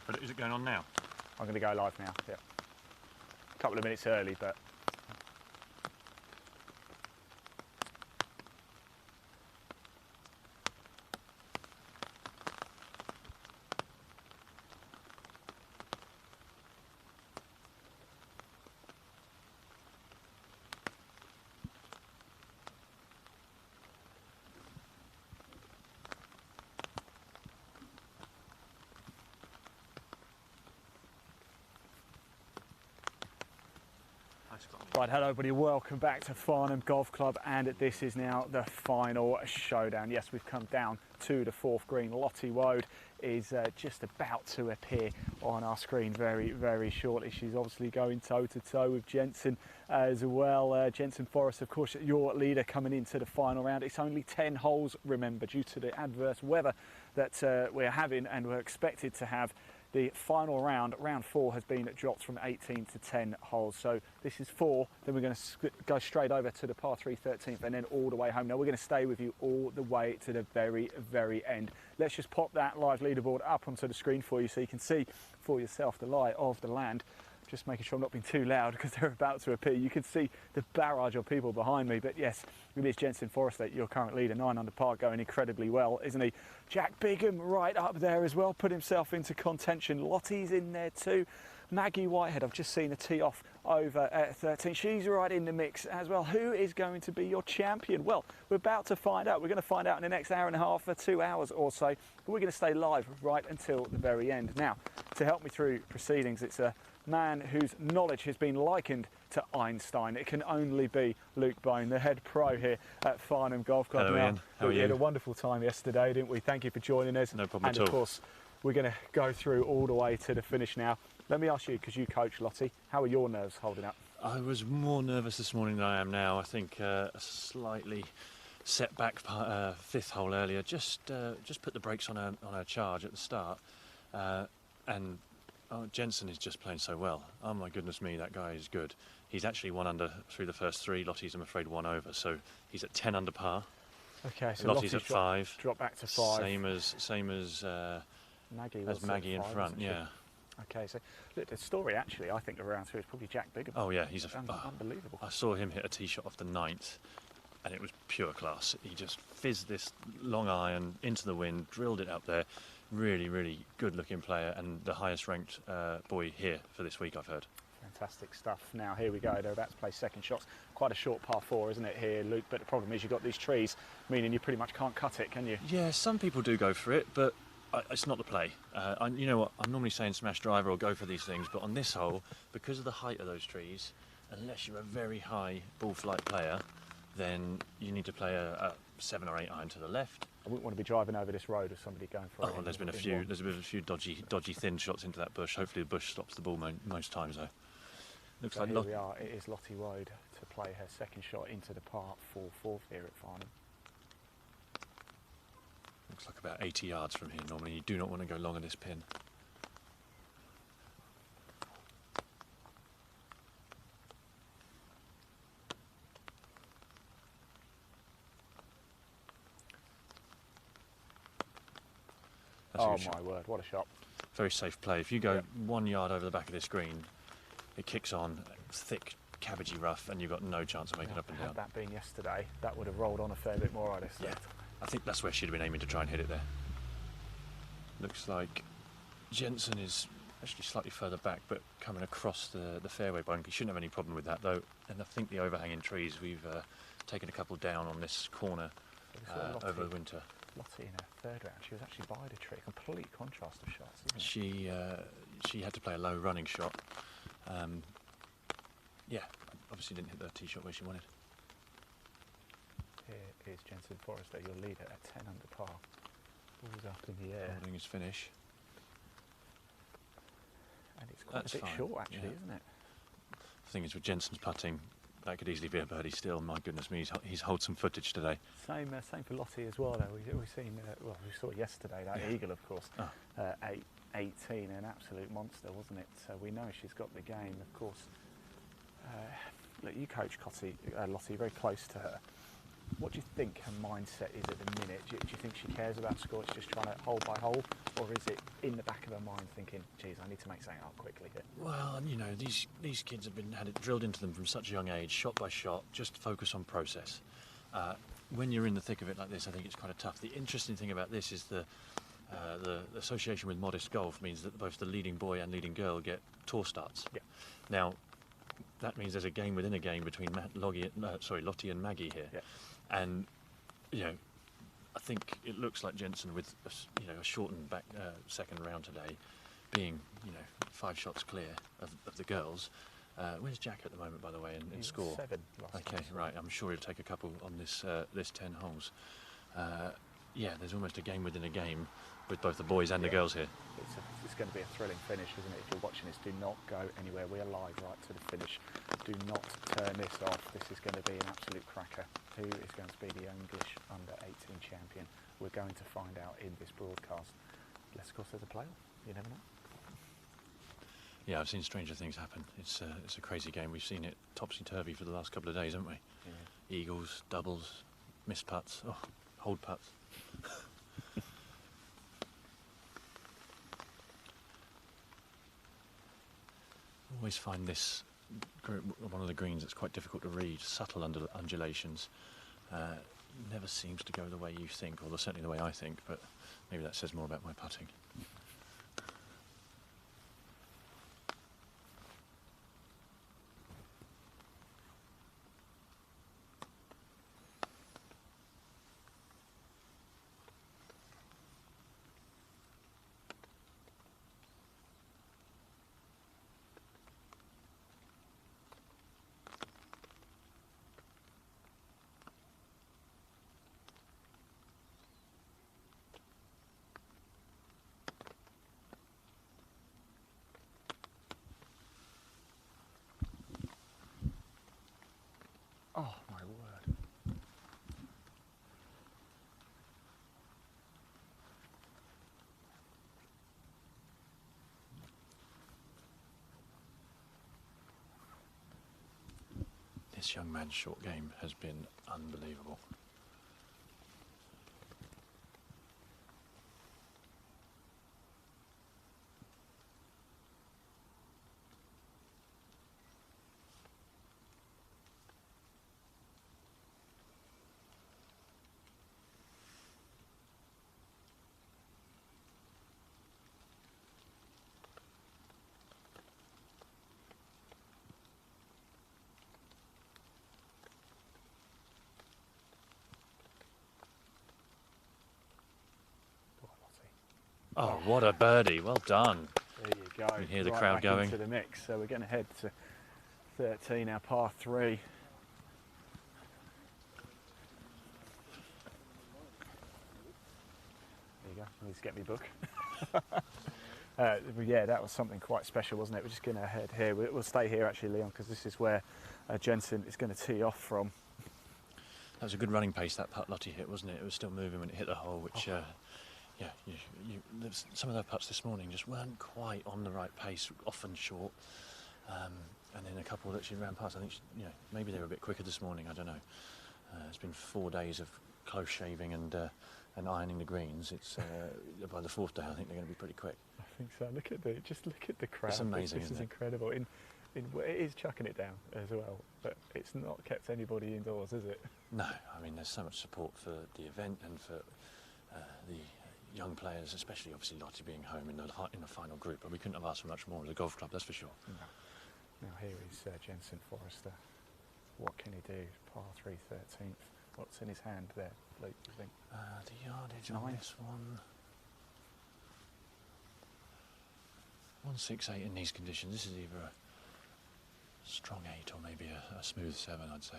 But is it going on now? I'm going to go live now, yeah. A couple of minutes early, but... Right, hello everybody, welcome back to Farnham Golf Club, and this is now the final showdown. Yes, we've come down to the fourth green. Lottie Woad is just about to appear on our screen very, very shortly. She's obviously going toe-to-toe with Jensen as well. Jensen Forrest, of course, your leader coming into the final round. It's only 10 holes, remember, due to the adverse weather that we're having and we're expected to have. The final round, round 4, has been dropped from 18 to 10 holes. So this is 4, then we're going to go straight over to the par 3 13th and then all the way home. Now we're going to stay with you all the way to the very, very end. Let's just pop that live leaderboard up onto the screen for you so you can see for yourself the lie of the land. Just making sure I'm not being too loud because they're about to appear. You can see the barrage of people behind me, but yes, it is Jensen Forrest, your current leader, 9 under par, going incredibly well, isn't he? Jack Bigham right up there as well, put himself into contention. Lottie's in there too. Maggie Whitehead, I've just seen a tee off over at 13. She's right in the mix as well. Who is going to be your champion? Well, we're about to find out. We're going to find out in the next hour and a half or 2 hours or so. But we're going to stay live right until the very end. Now, to help me through proceedings, it's a man whose knowledge has been likened to Einstein. It can only be Luke Bone, the head pro here at Farnham Golf Club. Hello, Ian. How are you? We had a wonderful time yesterday, didn't we? Thank you for joining us. No problem at all. And of course, we're going to go through all the way to the finish now. Let me ask you, because you coach Lottie, how are your nerves holding up? I was more nervous this morning than I am now. I think a slightly setback 5th hole earlier just put the brakes on her charge at the start, and Jensen is just playing so well. Oh my goodness me, that guy is good. He's actually 1 under through the first 3. Lottie's, I'm afraid, 1 over, so he's at 10 under par. Okay, so Lottie's at 5. Drop back to 5. Same as Maggie in 5, front. Yeah. Okay, so look, the story actually, I think, around 3 is probably Jack Bigham. Oh yeah, he's unbelievable. I saw him hit a tee shot off the 9th, and it was pure class. He just fizzed this long iron into the wind, drilled it up there. Really, really good-looking player, and the highest-ranked boy here for this week, I've heard. Fantastic stuff. Now, here we go. They're about to play second shots. Quite a short par 4, isn't it, here, Luke? But the problem is you've got these trees, meaning you pretty much can't cut it, can you? Yeah, some people do go for it, but it's not the play. You know what? I'm normally saying smash driver or go for these things, but on this hole, because of the height of those trees, unless you're a very high ball flight player, then you need to play a 7 or 8 iron to the left. I wouldn't want to be driving over this road with somebody going for it. Oh, there's been a few dodgy thin shots into that bush. Hopefully the bush stops the ball most times though. Looks so like here we are. It is Lottie Woad to play her second shot into the par 4 here at Farnham. Looks like about 80 yards from here. Normally you do not want to go long on this pin. Oh my word, what a shot. Very safe play. If you go 1 yard over the back of this green, it kicks on, thick, cabbagey rough, and you've got no chance of making it up and down. Had that been yesterday, that would have rolled on a fair bit more, I'd have said. Yeah, I think that's where she'd have been aiming to try and hit it there. Looks like Jensen is actually slightly further back, but coming across the fairway bunker. You shouldn't have any problem with that, though. And I think the overhanging trees, we've taken a couple down on this corner over the winter. Lottie in her 3rd round, she was actually by the tree. Complete contrast of shots, isn't it? She had to play a low running shot. Yeah, obviously didn't hit the tee shot where she wanted. Here is Jensen Forrest, your leader at 10 under par. Ball's up in the air. Holding his finish. And it's quite a bit short, actually, isn't it? The thing is, with Jensen's putting, that could easily be a birdie still. My goodness me, he's held some footage today. Same for Lottie as well, though. We've seen, we saw yesterday that eagle, of course, 18, an absolute monster, wasn't it? So we know she's got the game, of course. Look, you coach Lottie very close to her. What do you think her mindset is at the minute? Do you think she cares about score? She's just trying to hole by hole, or is it in the back of her mind thinking, geez, I need to make something up quickly here? Well, you know, these kids have had it drilled into them from such a young age, shot by shot, just focus on process. When you're in the thick of it like this, I think it's kind of tough. The interesting thing about this is the association with modest golf means that both the leading boy and leading girl get tour starts. Yeah. Now, that means there's a game within a game between Lottie and Maggie here. Yeah. And, you know, I think it looks like Jensen with a shortened back second round today, being 5 shots clear of the girls. Where's Jack at the moment, by the way, in score? 7 last Okay, time. right. I'm sure he'll take a couple on this 10 holes. Yeah, there's almost a game within a game with both the boys and the girls here. It's going to be a thrilling finish, isn't it? If you're watching this, do not go anywhere. We are live right to the finish. Do not turn this off. This is going to be an absolute cracker. Who is going to be the English U18 Champion? We're going to find out in this broadcast. Let's go to the playoff. You never know. Yeah, I've seen stranger things happen. It's a crazy game. We've seen it topsy-turvy for the last couple of days, haven't we? Yeah. Eagles, doubles, missed putts, hold putts. Always find this one of the greens that's quite difficult to read. Subtle undulations. Never seems to go the way you think, or certainly the way I think, but maybe that says more about my putting. Oh, my word. This young man's short game has been unbelievable. Oh, what a birdie. Well done. There you go. You can hear the Right crowd back going. into the mix. So we're going to head to 13, our par 3. There you go. Need to get me book. Yeah, that was something quite special, wasn't it? We're just going to head here. We'll stay here actually, Leon, because this is where Jensen is going to tee off from. That was a good running pace, that putt Lottie hit, wasn't it? It was still moving when it hit the hole, which, yeah, some of their putts this morning just weren't quite on the right pace, often short. And then a couple that she ran past, I think, maybe they were a bit quicker this morning, I don't know. It's been 4 days of close shaving and ironing the greens. It's by the 4th day, I think they're going to be pretty quick. I think so. Look at the crowd. It's amazing, This isn't is it? incredible. It is chucking it down as well, but it's not kept anybody indoors, is it? No, I mean, there's so much support for the event and for the young players, especially obviously Lottie being home in the final group, but we couldn't have asked for much more of the golf club, that's for sure. No. Now here is Jensen Forrester. What can he do? Par 3, 13th. What's in his hand there, Luke, do you think? The yardage on this one, 168 in these conditions. This is either a strong 8 or maybe a smooth 7, I'd say.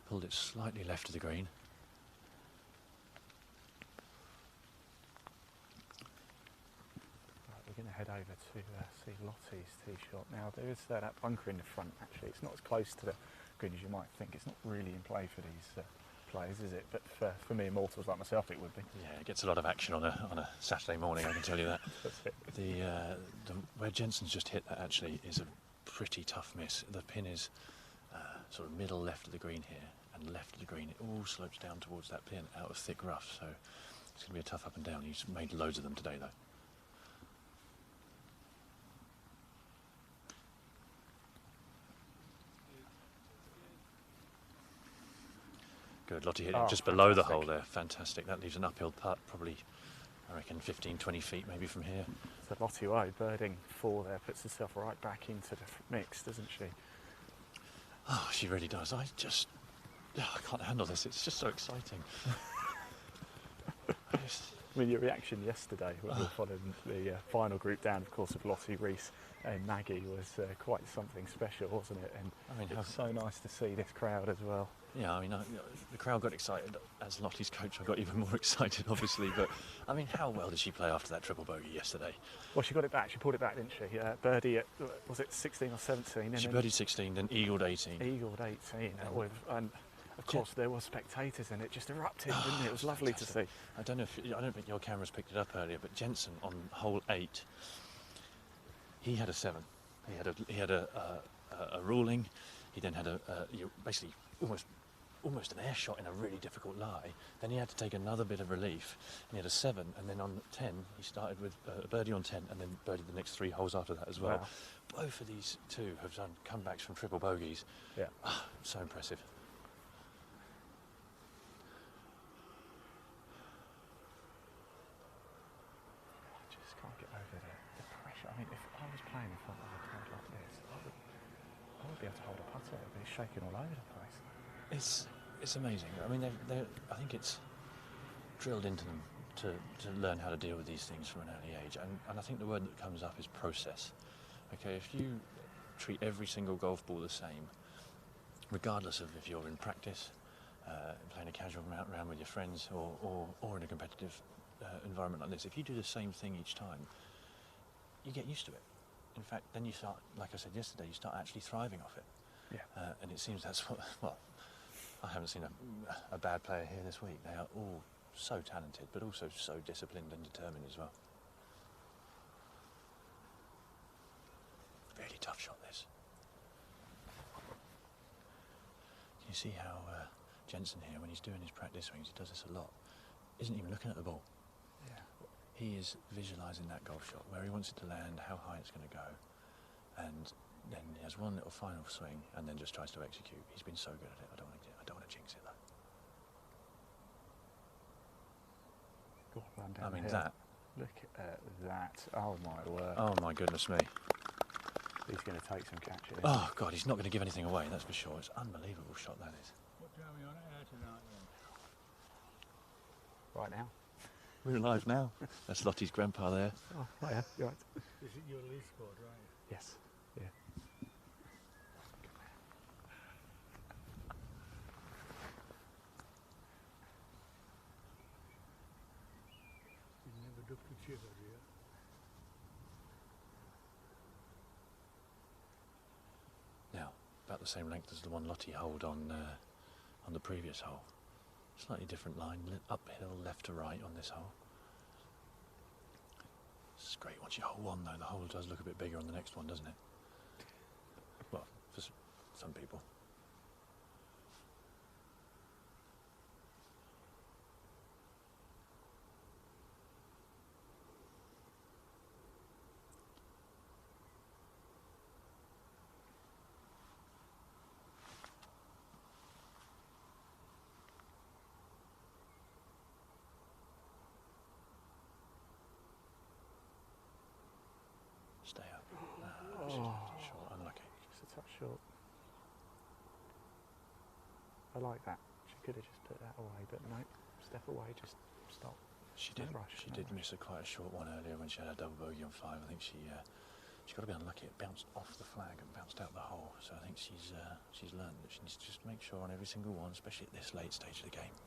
Pulled it slightly left of the green. Right, we're going to head over to see Lottie's tee shot. Now there is that bunker in the front actually. It's not as close to the green as you might think. It's not really in play for these players, is it? But for me, immortals like myself, it would be. Yeah, it gets a lot of action on a Saturday morning, I can tell you that. That's it. The where Jensen's just hit that actually is a pretty tough miss. The pin is sort of middle left of the green here, and left of the green. It all slopes down towards that pin out of thick rough, so it's going to be a tough up and down. He's made loads of them today, though. Good, Lottie hit it just below the hole there. Fantastic. That leaves an uphill putt, probably, I reckon, 15, 20 feet maybe from here. So Lottie Woe, birding 4 there, puts herself right back into the mix, doesn't she? Oh, she really does. I can't handle this. It's just so exciting. I mean, your reaction yesterday when we were following the final group down, of course, of Lottie, Reese and Maggie was quite something special, wasn't it? And I mean, it's so nice to see this crowd as well. Yeah, I mean, the crowd got excited. As Lottie's coach, I got even more excited, obviously. But, I mean, how well did she play after that triple bogey yesterday? Well, she got it back. She pulled it back, didn't she? Birdie at, was it 16 or 17? She birdied 16, then eagled 18. Eagled 18. And of course, there were spectators, and it just erupted, didn't it? It was lovely to see. I don't think your cameras picked it up earlier, but Jensen on hole 8, he had a 7. He had a ruling. He then had basically almost an air shot in a really difficult lie. Then he had to take another bit of relief, and he had a 7. And then on 10, he started with a birdie on 10, and then birdied the next 3 holes after that as well. Wow. Both of these two have done comebacks from triple bogeys. Yeah, so impressive. I mean, if I was playing in front of a crowd like this, I would be able to hold a putter. It would be shaking all over the place. It's amazing. I mean, I think it's drilled into them to learn how to deal with these things from an early age. And I think the word that comes up is process. Okay, if you treat every single golf ball the same, regardless of if you're in practice, playing a casual round with your friends, or in a competitive environment like this, if you do the same thing each time, you get used to it. In fact, then you start, like I said yesterday, you start actually thriving off it. Yeah. And it seems that's what, well, I haven't seen a bad player here this week. They are all so talented, but also so disciplined and determined as well. Really tough shot, this. Can you see how Jensen here, when he's doing his practice swings, he does this a lot, isn't even looking at the ball. He is visualising that golf shot, where he wants it to land, how high it's going to go, and then he has one little final swing, and then just tries to execute. He's been so good at it. I don't want to jinx it though. Run down I mean here. that. Look at that! Oh my word! Oh my goodness me! He's going to take some catches. Oh God, he's not going to give anything away. That's for sure. It's an unbelievable shot that is. What time are you on air tonight then? Right now. We're live now. That's Lottie's grandpa there. Oh, yeah, you're right. Is it your leaderboard, right? Yes. Yeah. You've never ducked a chip, have you? Now, about the same length as the one Lottie holed on the previous hole. Slightly different line, uphill, left to right on this hole. It's great once you hole one though, the hole does look a bit bigger on the next one, doesn't it? Well, for some people. Stay up. Short, unlucky. Just a touch short. I like that. She could have just put that away, but no. Step away, just stop. She did. She did miss quite a short one earlier when she had a double bogey on 5. I think she got to be unlucky. It bounced off the flag and bounced out the hole. So I think she's learned that she needs to just make sure on every single one, especially at this late stage of the game.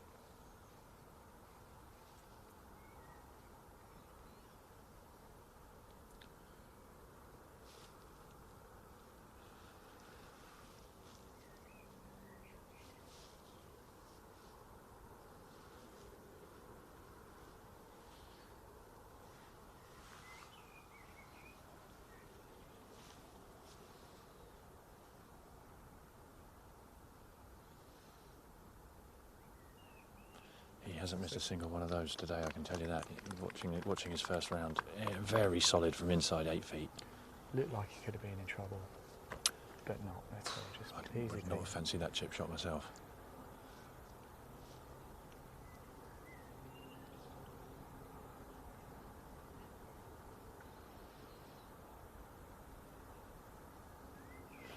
hasn't missed a single one of those today, I can tell you that. Watching his first round, very solid from inside 8 feet. Looked like he could have been in trouble, but not. That's all. Just I would not fancy that chip shot myself.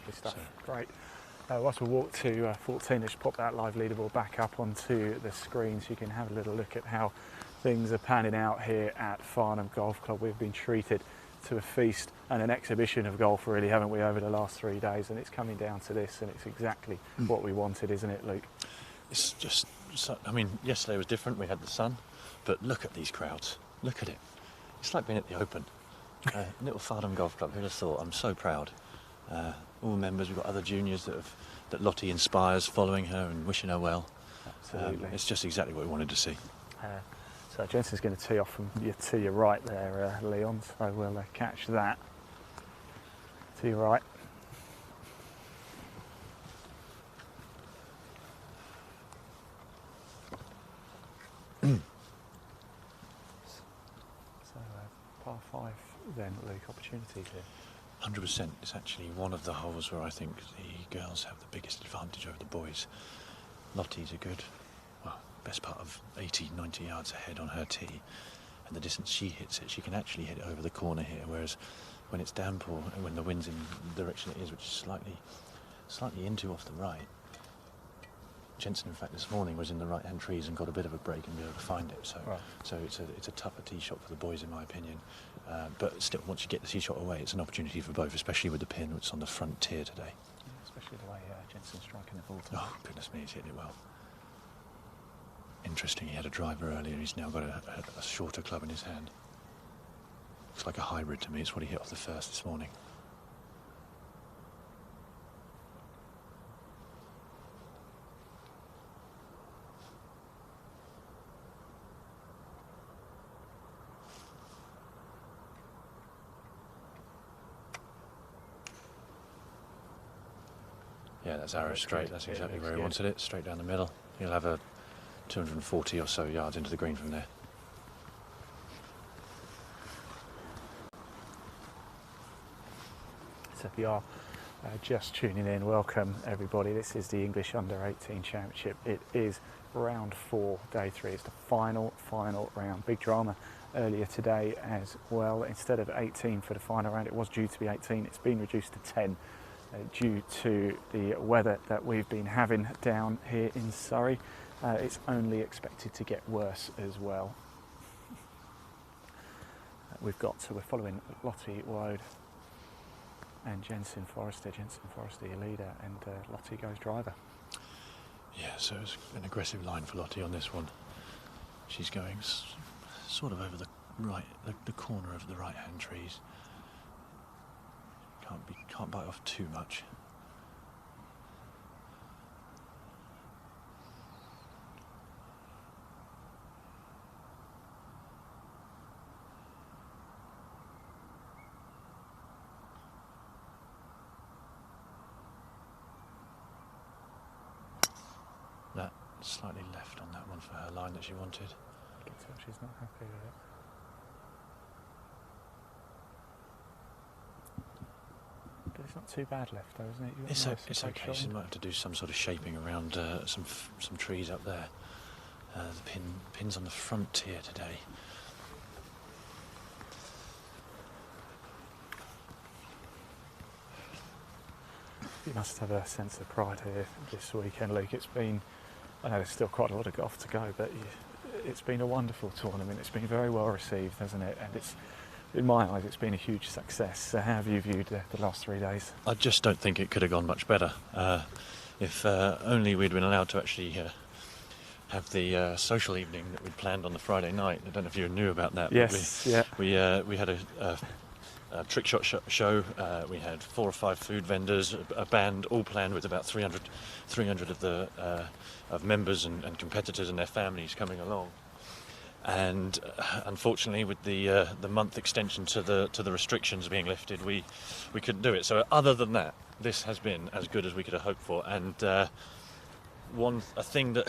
Good stuff. Great. Whilst we walk to 14, let's pop that live leaderboard back up onto the screen so you can have a little look at how things are panning out here at Farnham Golf Club. We've been treated to a feast and an exhibition of golf, really, haven't we, over the last 3 days? And it's coming down to this, and it's exactly what we wanted, isn't it, Luke? It's just, I mean, yesterday was different. We had the sun, but look at these crowds. Look at it. It's like being at the Open. Little Farnham Golf Club. Who'd have thought? I'm so proud. All members. We've got other juniors that Lottie inspires, following her and wishing her well. Absolutely. It's just exactly what we wanted to see. So Jensen's going to tee off from to your right there, Leon. So we'll catch that to your right. So par 5 then, Luke, opportunities here. 100%. It's actually one of the holes where I think the girls have the biggest advantage over the boys. Lottie's a good, well, best part of 80, 90 yards ahead on her tee, and the distance she hits it, she can actually hit it over the corner here, whereas when it's damp or when the wind's in the direction it is, which is slightly into off the right. Jensen, in fact, this morning was in the right-hand trees and got a bit of a break and be able to find it. So, right. So it's a tougher tee shot for the boys, in my opinion. But still, once you get the tee shot away, it's an opportunity for both, especially with the pin, which is on the front tier today. Yeah, especially the way Jensen's striking the ball. Oh, goodness me, he's hitting it well. Interesting, he had a driver earlier. He's now got a shorter club in his hand. Looks like a hybrid to me. It's what he hit off the first this morning. Yeah, that's arrow straight. That's exactly where he wanted it, straight down the middle. He'll have a 240 or so yards into the green from there. So if you are just tuning in, welcome everybody. This is the English U18 Championship. It is round 4, day 3. It's the final round. Big drama earlier today as well. Instead of 18 for the final round, it was due to be 18. It's been reduced to 10. Due to the weather that we've been having down here in Surrey. It's only expected to get worse as well. We're following Lottie Woad and Jensen Forrester, your leader, and Lottie goes driver. Yeah, so it's an aggressive line for Lottie on this one. She's going sort of over the corner of the right-hand trees. Can't bite off too much. That slightly left on that one for her line that she wanted. You can tell she's not happy with it. But it's not too bad left, though, isn't it? It's okay. She might have to do some sort of shaping around some trees up there. The pin's on the front tier today. You must have a sense of pride here this weekend, Luke. I know there's still quite a lot of golf to go, but it's been a wonderful tournament. It's been very well received, hasn't it? And in my eyes, it's been a huge success. So how have you viewed the last 3 days? I just don't think it could have gone much better. If only we'd been allowed to actually have the social evening that we'd planned on the Friday night. I don't know if you knew about that. Yes, we had a trick shot show. We had 4 or 5 food vendors, a band, all planned with about 300 of members and competitors and their families coming along. And unfortunately, with the month extension to the restrictions being lifted, we couldn't do it. So other than that, this has been as good as we could have hoped for. And a thing that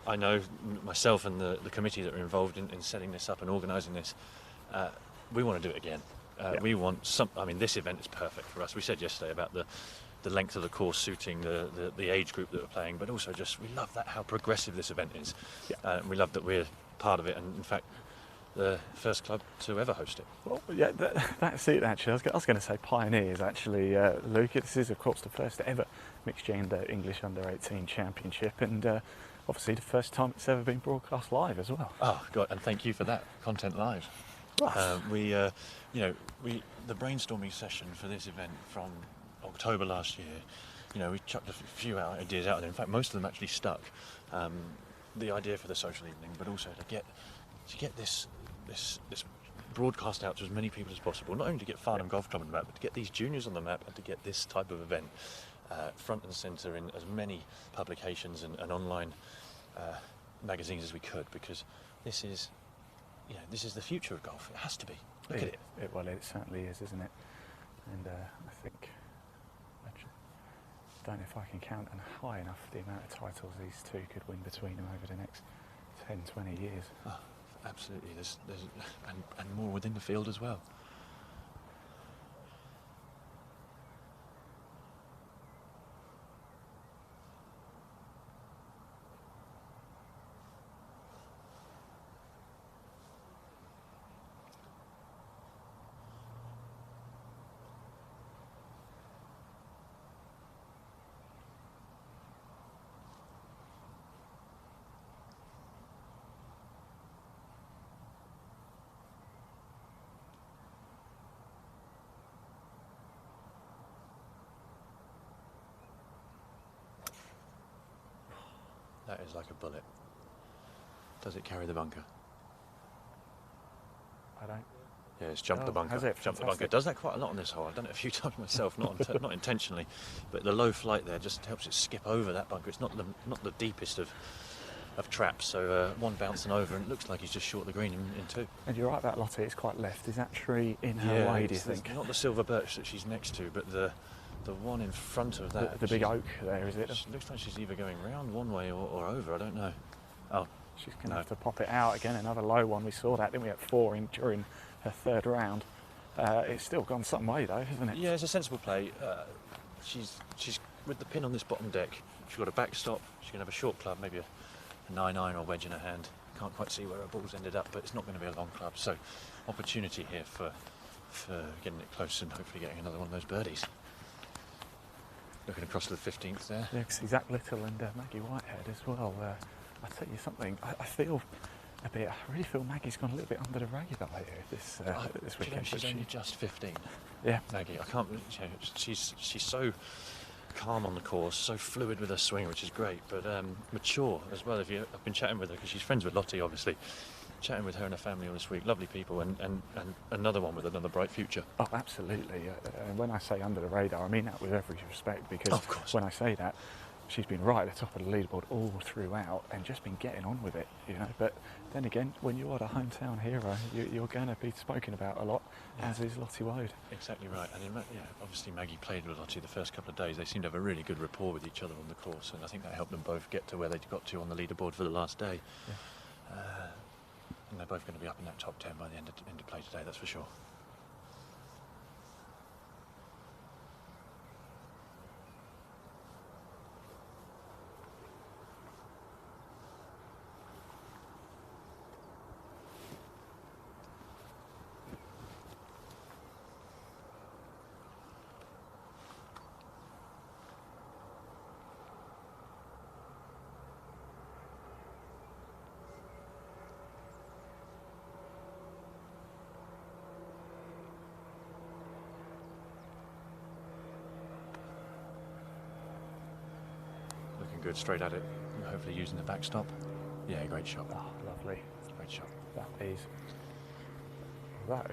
I know myself and the committee that are involved in setting this up and organising this, we want to do it again. We want some. I mean, this event is perfect for us. We said yesterday about the length of the course suiting the age group that we're playing, but also just we love that how progressive this event is. We love that we're part of it, and in fact, the first club to ever host it. Well, yeah, that's it actually. I was going to say pioneers actually, Luke. This is of course the first ever mixed gender English U18 Championship, and obviously the first time it's ever been broadcast live as well. Oh God, and thank you for that, Content Live. The brainstorming session for this event from October last year, we chucked a few ideas out there. In fact, most of them actually stuck. The idea for the social evening, but also to get this broadcast out to as many people as possible. Not only to get Farnham Golf Club on the map, but to get these juniors on the map and to get this type of event front and centre in as many publications and online magazines as we could, because this is the future of golf. It has to be. Look at it. Well, it certainly is, isn't it? And I think, actually, I don't know if I can count high enough the amount of titles these two could win between them over the next 10, 20 years. Oh, absolutely. There's and more within the field as well. That is like a bullet. Does it carry the bunker? I don't. Yeah, it's jumped the bunker. Has it? Jumped the bunker. It does that quite a lot on this hole. I've done it a few times myself, not intentionally, but the low flight there just helps it skip over that bunker. It's not the deepest of traps, so one bouncing over, and it looks like he's just short the green in two. And you're right about Lottie. It's quite left. Is that tree in her way? Do you think? Not the silver birch that she's next to, but the one in front of that. The big oak there, is it? It looks like she's either going round one way or over. I don't know. Oh, she's going to have to pop it out again. Another low one. We saw that, didn't we, at 4 during her third round. It's still gone some way though, hasn't it? Yeah, it's a sensible play. She's with the pin on this bottom deck. She's got a backstop. She's going to have a short club, maybe a 9-iron or wedge in her hand. Can't quite see where her ball's ended up, but it's not going to be a long club. So, opportunity here for getting it close and hopefully getting another one of those birdies. Looking across to the 15th there. Yeah, Zach Little and Maggie Whitehead as well. I'll tell you something. I feel a bit. I really feel Maggie's gone a little bit under the radar here this weekend. She's only just 15. Yeah, Maggie. I can't. She's so calm on the course, so fluid with her swing, which is great, but mature as well. I've been chatting with her because she's friends with Lottie, obviously. Chatting with her and her family all this week. Lovely people, and another one with another bright future. Oh, absolutely. And when I say under the radar, I mean that with every respect, because of course, when I say that, she's been right at the top of the leaderboard all throughout and just been getting on with it, But then again, when you are the hometown hero, you're going to be spoken about a lot, as is Lottie Woad. Exactly right. And obviously Maggie played with Lottie the first couple of days. They seemed to have a really good rapport with each other on the course, and I think that helped them both get to where they got to on the leaderboard for the last day. Yeah. And they're both going to be up in that top 10 by the end of play today, that's for sure. Good, straight at it. Hopefully using the backstop. Yeah, great shot. Oh, lovely. Great shot. That is. Although,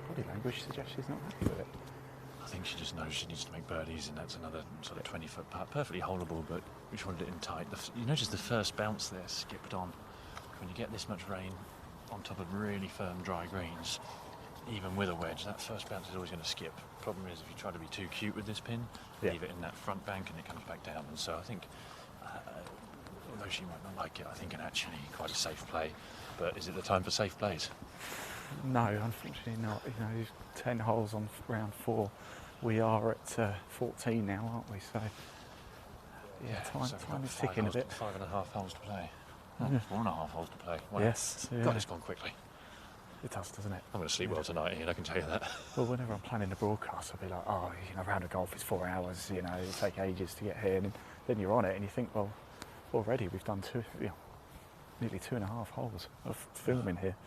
body language suggests she's not happy with it. I think she just knows she needs to make birdies, and that's another sort of 20-foot putt. Perfectly holeable, but we just wanted it in tight. You notice the first bounce there skipped on. When you get this much rain on top of really firm, dry greens, even with a wedge, that first bounce is always going to skip. Problem is, if you try to be too cute with this pin, leave it in that front bank and it comes back down. And so I think, although suppose she might not like it. I think, and actually quite a safe play. But is it the time for safe plays? No, unfortunately not. You know, 10 holes on round 4. We are at 14 now, aren't we? So yeah, so we've time got is ticking a bit. 5.5 holes to play. Yeah. 4.5 holes to play. Wow. Yes. Yeah. God, it's gone quickly. It does, doesn't it? I'm going to sleep well tonight, Ian, I can tell you that. Well, whenever I'm planning the broadcast, I'll be like, oh, you know, round of golf is 4 hours, you know, it'll take ages to get here. And then you're on it and you think, well, already we've done nearly 2.5 holes of filming here.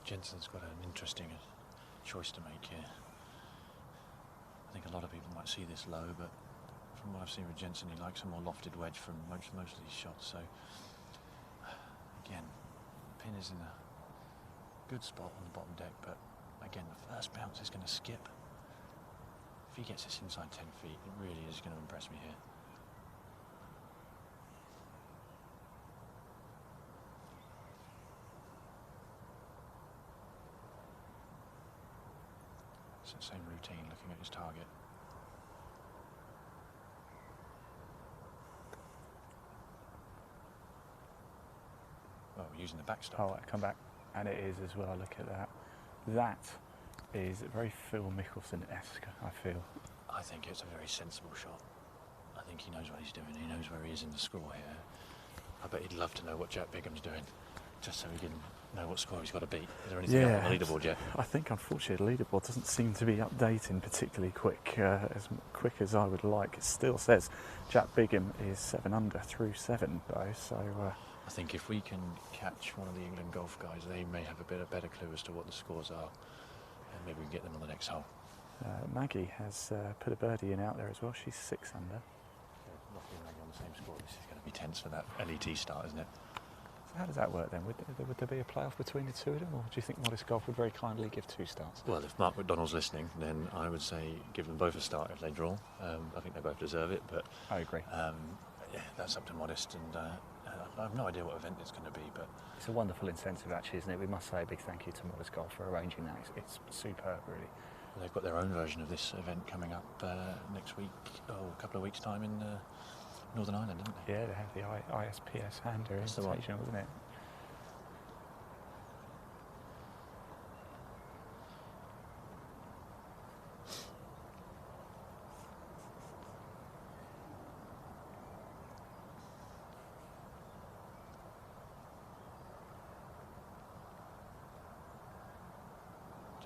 Jensen's got an interesting choice to make here. I think a lot of people might see this low, but from what I've seen with Jensen, he likes a more lofted wedge from most of these shots. So again, pin is in a good spot on the bottom deck, but again, the first bounce is going to skip. If he gets this inside 10 feet, it really is going to impress me here. It's the same routine, looking at his target. Well, we're using the backstop. Oh, I come back, and it is as well. Look at that. That is very Phil Mickelson-esque, I feel. I think it's a very sensible shot. I think he knows what he's doing. He knows where he is in the score here. I bet he'd love to know what Jack Bigham's doing, just so he can know what score he's got to beat. Is there anything up on the leaderboard yet? I think, unfortunately, the leaderboard doesn't seem to be updating particularly quick as I would like. It still says Jack Bigham is 7 under through 7, though, so... I think if we can catch one of the England golf guys, they may have a better clue as to what the scores are, and maybe we can get them on the next hole. Maggie has put a birdie in out there as well. She's 6 under. Lottie and Maggie on the same score. This is going to be tense for that LET start, isn't it? So how does that work then? Would there be a playoff between the two of them, or do you think Modest Golf would very kindly give 2 starts? Well, if Mark McDonald's listening, then I would say give them both a start if they draw. I think they both deserve it, but I agree. Yeah, that's up to Modest, and I have no idea what event it's going to be, but it's a wonderful incentive, actually, isn't it? We must say a big thank you to Modest Golf for arranging that. It's superb, really. They've got their own version of this event coming up next week, a couple of weeks' time in Northern Ireland, didn't they? Yeah, they have the ISPS Hander Invitational, isn't it?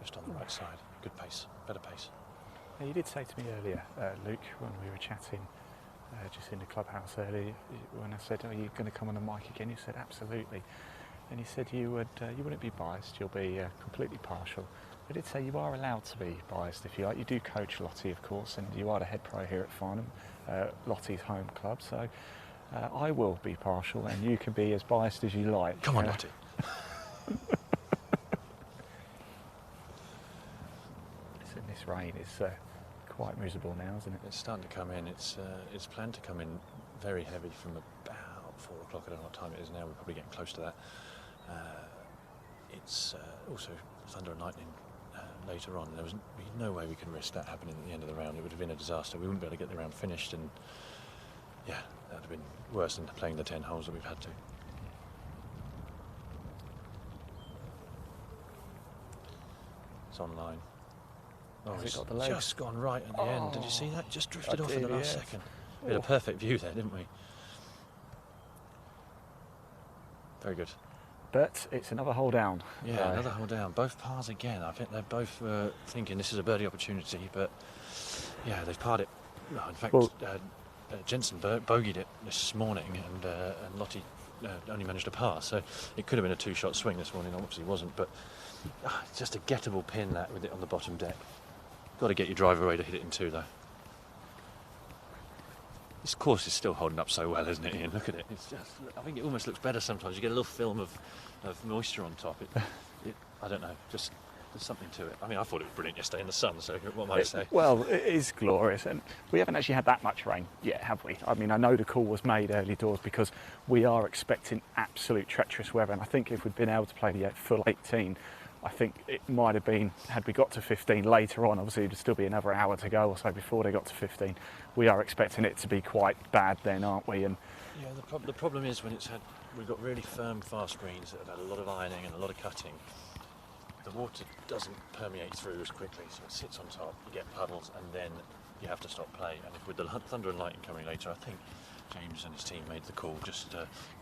Just on the right side, good pace, better pace. Now, you did say to me earlier, Luke, when we were chatting just in the clubhouse earlier, when I said, "Are you going to come on the mic again?" You said, "Absolutely." And you said you wouldn't be biased, you'll be completely partial. I did say you are allowed to be biased if you like. You do coach Lottie, of course, and you are the head pro here at Farnham, Lottie's home club. So I will be partial, and you can be as biased as you like. Come on, Lottie. This rain is quite miserable now, isn't it? It's starting to come in. It's planned to come in very heavy from about 4 o'clock. I don't know what time it is now. We're probably getting close to that. It's also thunder and lightning later on. There was no way we could risk that happening at the end of the round. It would have been a disaster. We wouldn't be able to get the round finished, and yeah, that would have been worse than playing the 10 holes that we've had to. It's online. Oh, Has it's it got the legs? just gone right at the end. Did you see that? Just drifted off in the last second. We had a Oh. perfect view there, didn't we? Very good. But it's another hole down. Yeah, another hole down. Both pars again. I think they're both thinking this is a birdie opportunity, but yeah, they've parred it. Well, in fact, Jensen bogeyed it this morning, and Lottie only managed to par. So it could have been a 2-shot swing this morning. Obviously, wasn't. But it's just a gettable pin that with it on the bottom deck. Got to get your driver away to hit it in 2, though. This course is still holding up so well, isn't it, Ian? Look at it. It's just, I think it almost looks better sometimes. You get a little film of moisture on top. I don't know. Just there's something to it. I mean, I thought it was brilliant yesterday in the sun, so what might I say? Well, it is glorious, and we haven't actually had that much rain yet, have we? I mean, I know the call was made early doors because we are expecting absolute treacherous weather, and I think if we'd been able to play the full 18, I think it might have been, had we got to 15 later on, obviously there'd still be another hour to go or so before they got to 15. We are expecting it to be quite bad then, aren't we? And yeah, the problem is when we've got really firm, fast greens that have had a lot of ironing and a lot of cutting. The water doesn't permeate through as quickly, so it sits on top, you get puddles, and then you have to stop play. And with the thunder and lightning coming later, I think James and his team made the call,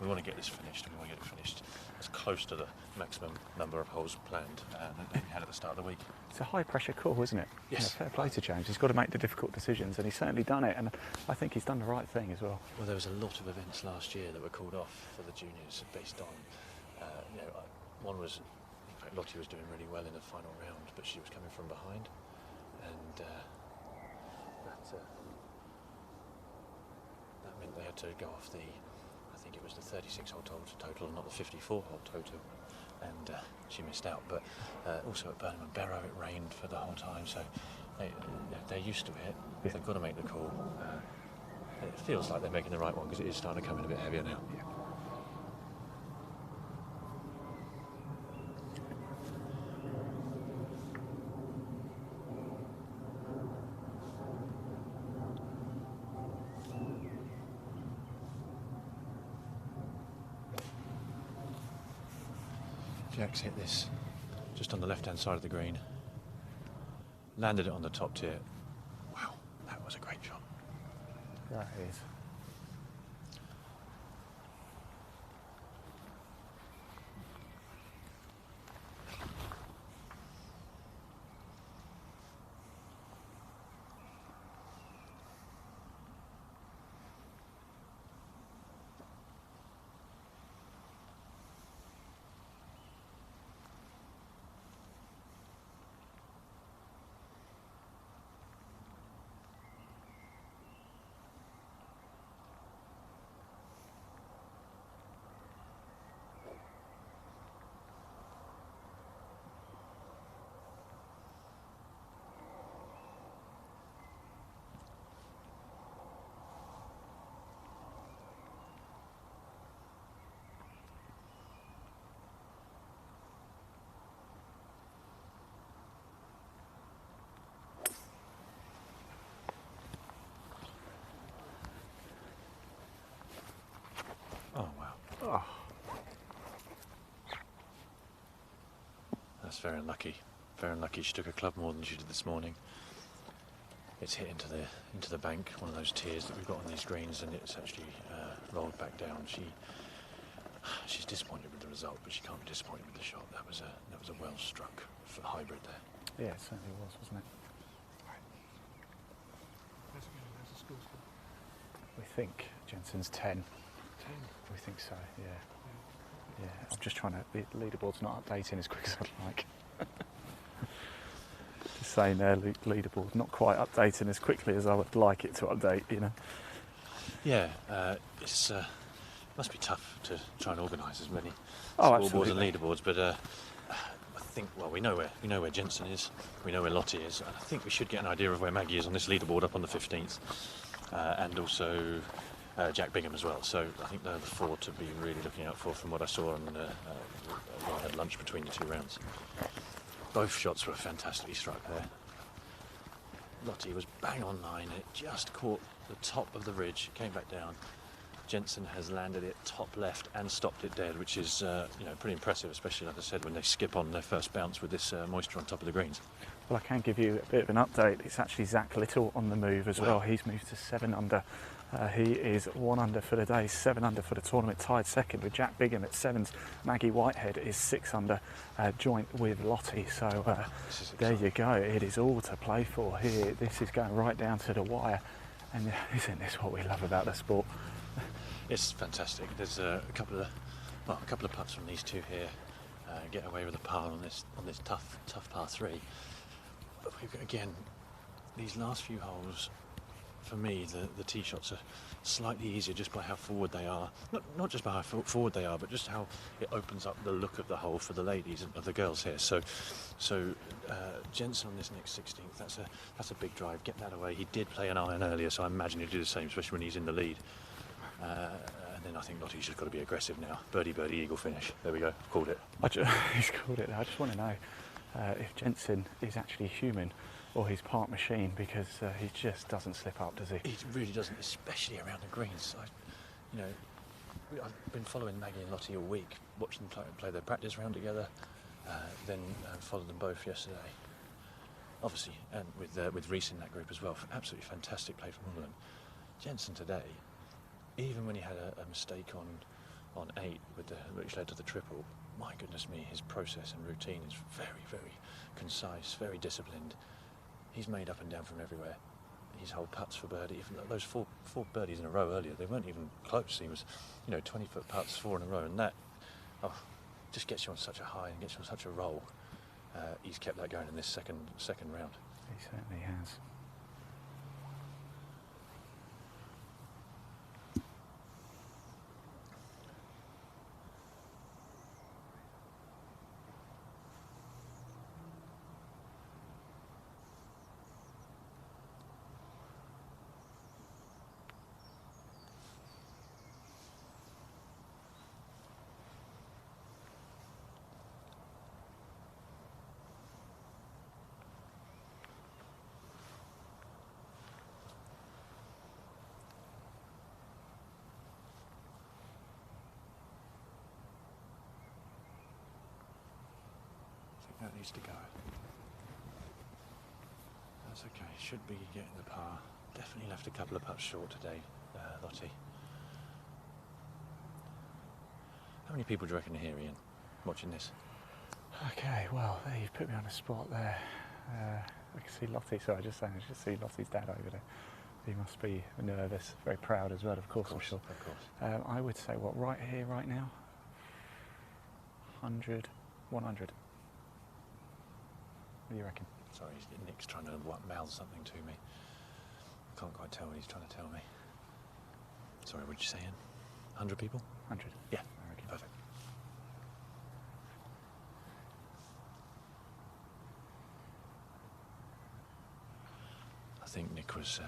we want to get this finished, and we want to get it finished as close to the maximum number of holes planned that we had at the start of the week. it's a high pressure call, isn't it? Yes. Fair play to James. He's got to make the difficult decisions, and he's certainly done it, and I think he's done the right thing as well. Well, there was a lot of events last year that were called off for the juniors based on, one was, in fact, Lottie was doing really well in the final round, but she was coming from behind, and that meant they had to go off I think it was the 36-hole total, not the 54-hole total, and she missed out. But also at Burnham and Barrow, it rained for the whole time, so they're used to it. Yeah. They've got to make the call. It feels like they're making the right one because it is starting to come in a bit heavier now. Yeah. Jack's hit this just on the left-hand side of the green. Landed it on the top tier. Wow, that was a great shot. That is. Oh, wow. Oh. That's very unlucky. Very unlucky. She took a club more than she did this morning. It's hit into the bank, one of those tiers that we've got on these greens, and it's actually rolled back down. She's disappointed with the result, but she can't be disappointed with the shot. That was a well struck for hybrid there. Yeah, it certainly was, wasn't it? That's a score. We think Jensen's 10. 10. We think so, yeah. Yeah, I'm just trying to, the leaderboard's not updating as quick as I'd like. Just saying there, leaderboard not quite updating as quickly as I would like it to update, you know. Yeah, it's must be tough to try and organise as many Oh, scoreboards absolutely. and leaderboards, but I think, well, we know where Jensen is, we know where Lottie is, and I think we should get an idea of where Maggie is on this leaderboard up on the 15th, and also Jack Bingham as well. So I think they're the four to be really looking out for from what I saw when I had lunch between the two rounds. Both shots were fantastically struck there. Lottie was bang on line, it just caught the top of the ridge, came back down. Jensen has landed it top left and stopped it dead, which is pretty impressive, especially, like I said, when they skip on their first bounce with this moisture on top of the greens. Well, I can give you a bit of an update. It's actually Zach Little on the move as well. He's moved to 7 under. He is 1 under for the day, 7 under for the tournament, tied second with Jack Bingham at 7s. Maggie Whitehead is 6 under, joint with Lottie. So there you go. It is all to play for here. This is going right down to the wire. And isn't this what we love about the sport? It's fantastic. There's a couple of putts from these two here. Get away with a par on this tough par 3. But we've got, again, these last few holes for me, the tee shots are slightly easier just by how forward they are. Not just by how forward they are, but just how it opens up the look of the hole for the ladies and the girls here. So Jensen on this next 16th, that's a big drive. Get that away. He did play an iron earlier, so I imagine he'll do the same, especially when he's in the lead. And then I think Lottie's just got to be aggressive now. Birdie, birdie, eagle finish. There we go. Called it. He's called it. I just want to know if Jensen is actually human or he's part machine, because he just doesn't slip up, does he? He really doesn't, especially around the greens. I've been following Maggie and Lottie all week, watching them play their practice round together, then followed them both yesterday. Obviously, and with Reese in that group as well. Absolutely fantastic play from all of them. Jensen today, even when he had a mistake on 8 which led to the triple, my goodness me, his process and routine is very, very concise, very disciplined. He's made up and down from everywhere. His whole putts for birdie, even those four birdies in a row earlier, they weren't even close. He was, 20-foot putts, 4 in a row, and that just gets you on such a high and gets you on such a roll. He's kept that going in this second round. He certainly has. That needs to go. That's okay. Should be getting the par. Definitely left a couple of putts short today, Lottie. How many people do you reckon are here, Ian, watching this? Okay, well, there you've put me on a spot there. I can see Lottie, so I just see Lottie's dad over there. He must be nervous, very proud as well, of course, I'm sure. Of course. I would say, right here, right now? 100, 100. What do you reckon? Sorry, Nick's trying to mouth something to me. I can't quite tell what he's trying to tell me. Sorry, what did you say, Ian? 100 people? 100. Yeah, I reckon. perfect. I think Nick was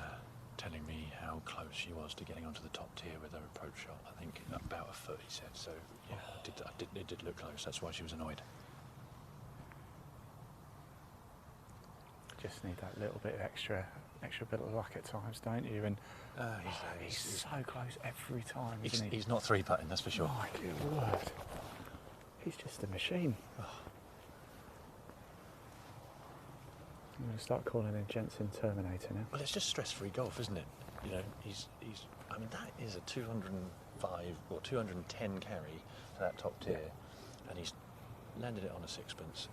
telling me how close she was to getting onto the top tier with her approach shot. I think about a foot, he said. So yeah, it did look close. That's why she was annoyed. Just need that little bit of extra bit of luck at times, don't you? And he's so close every time, isn't he? He's not 3-putting, that's for sure. My good word. He's just a machine. Oh. I'm going to start calling him Jensen Terminator now. Well, it's just stress-free golf, isn't it? He's. I mean, that is a 205 or 210 carry to that top tier, and he's landed it on a sixpence,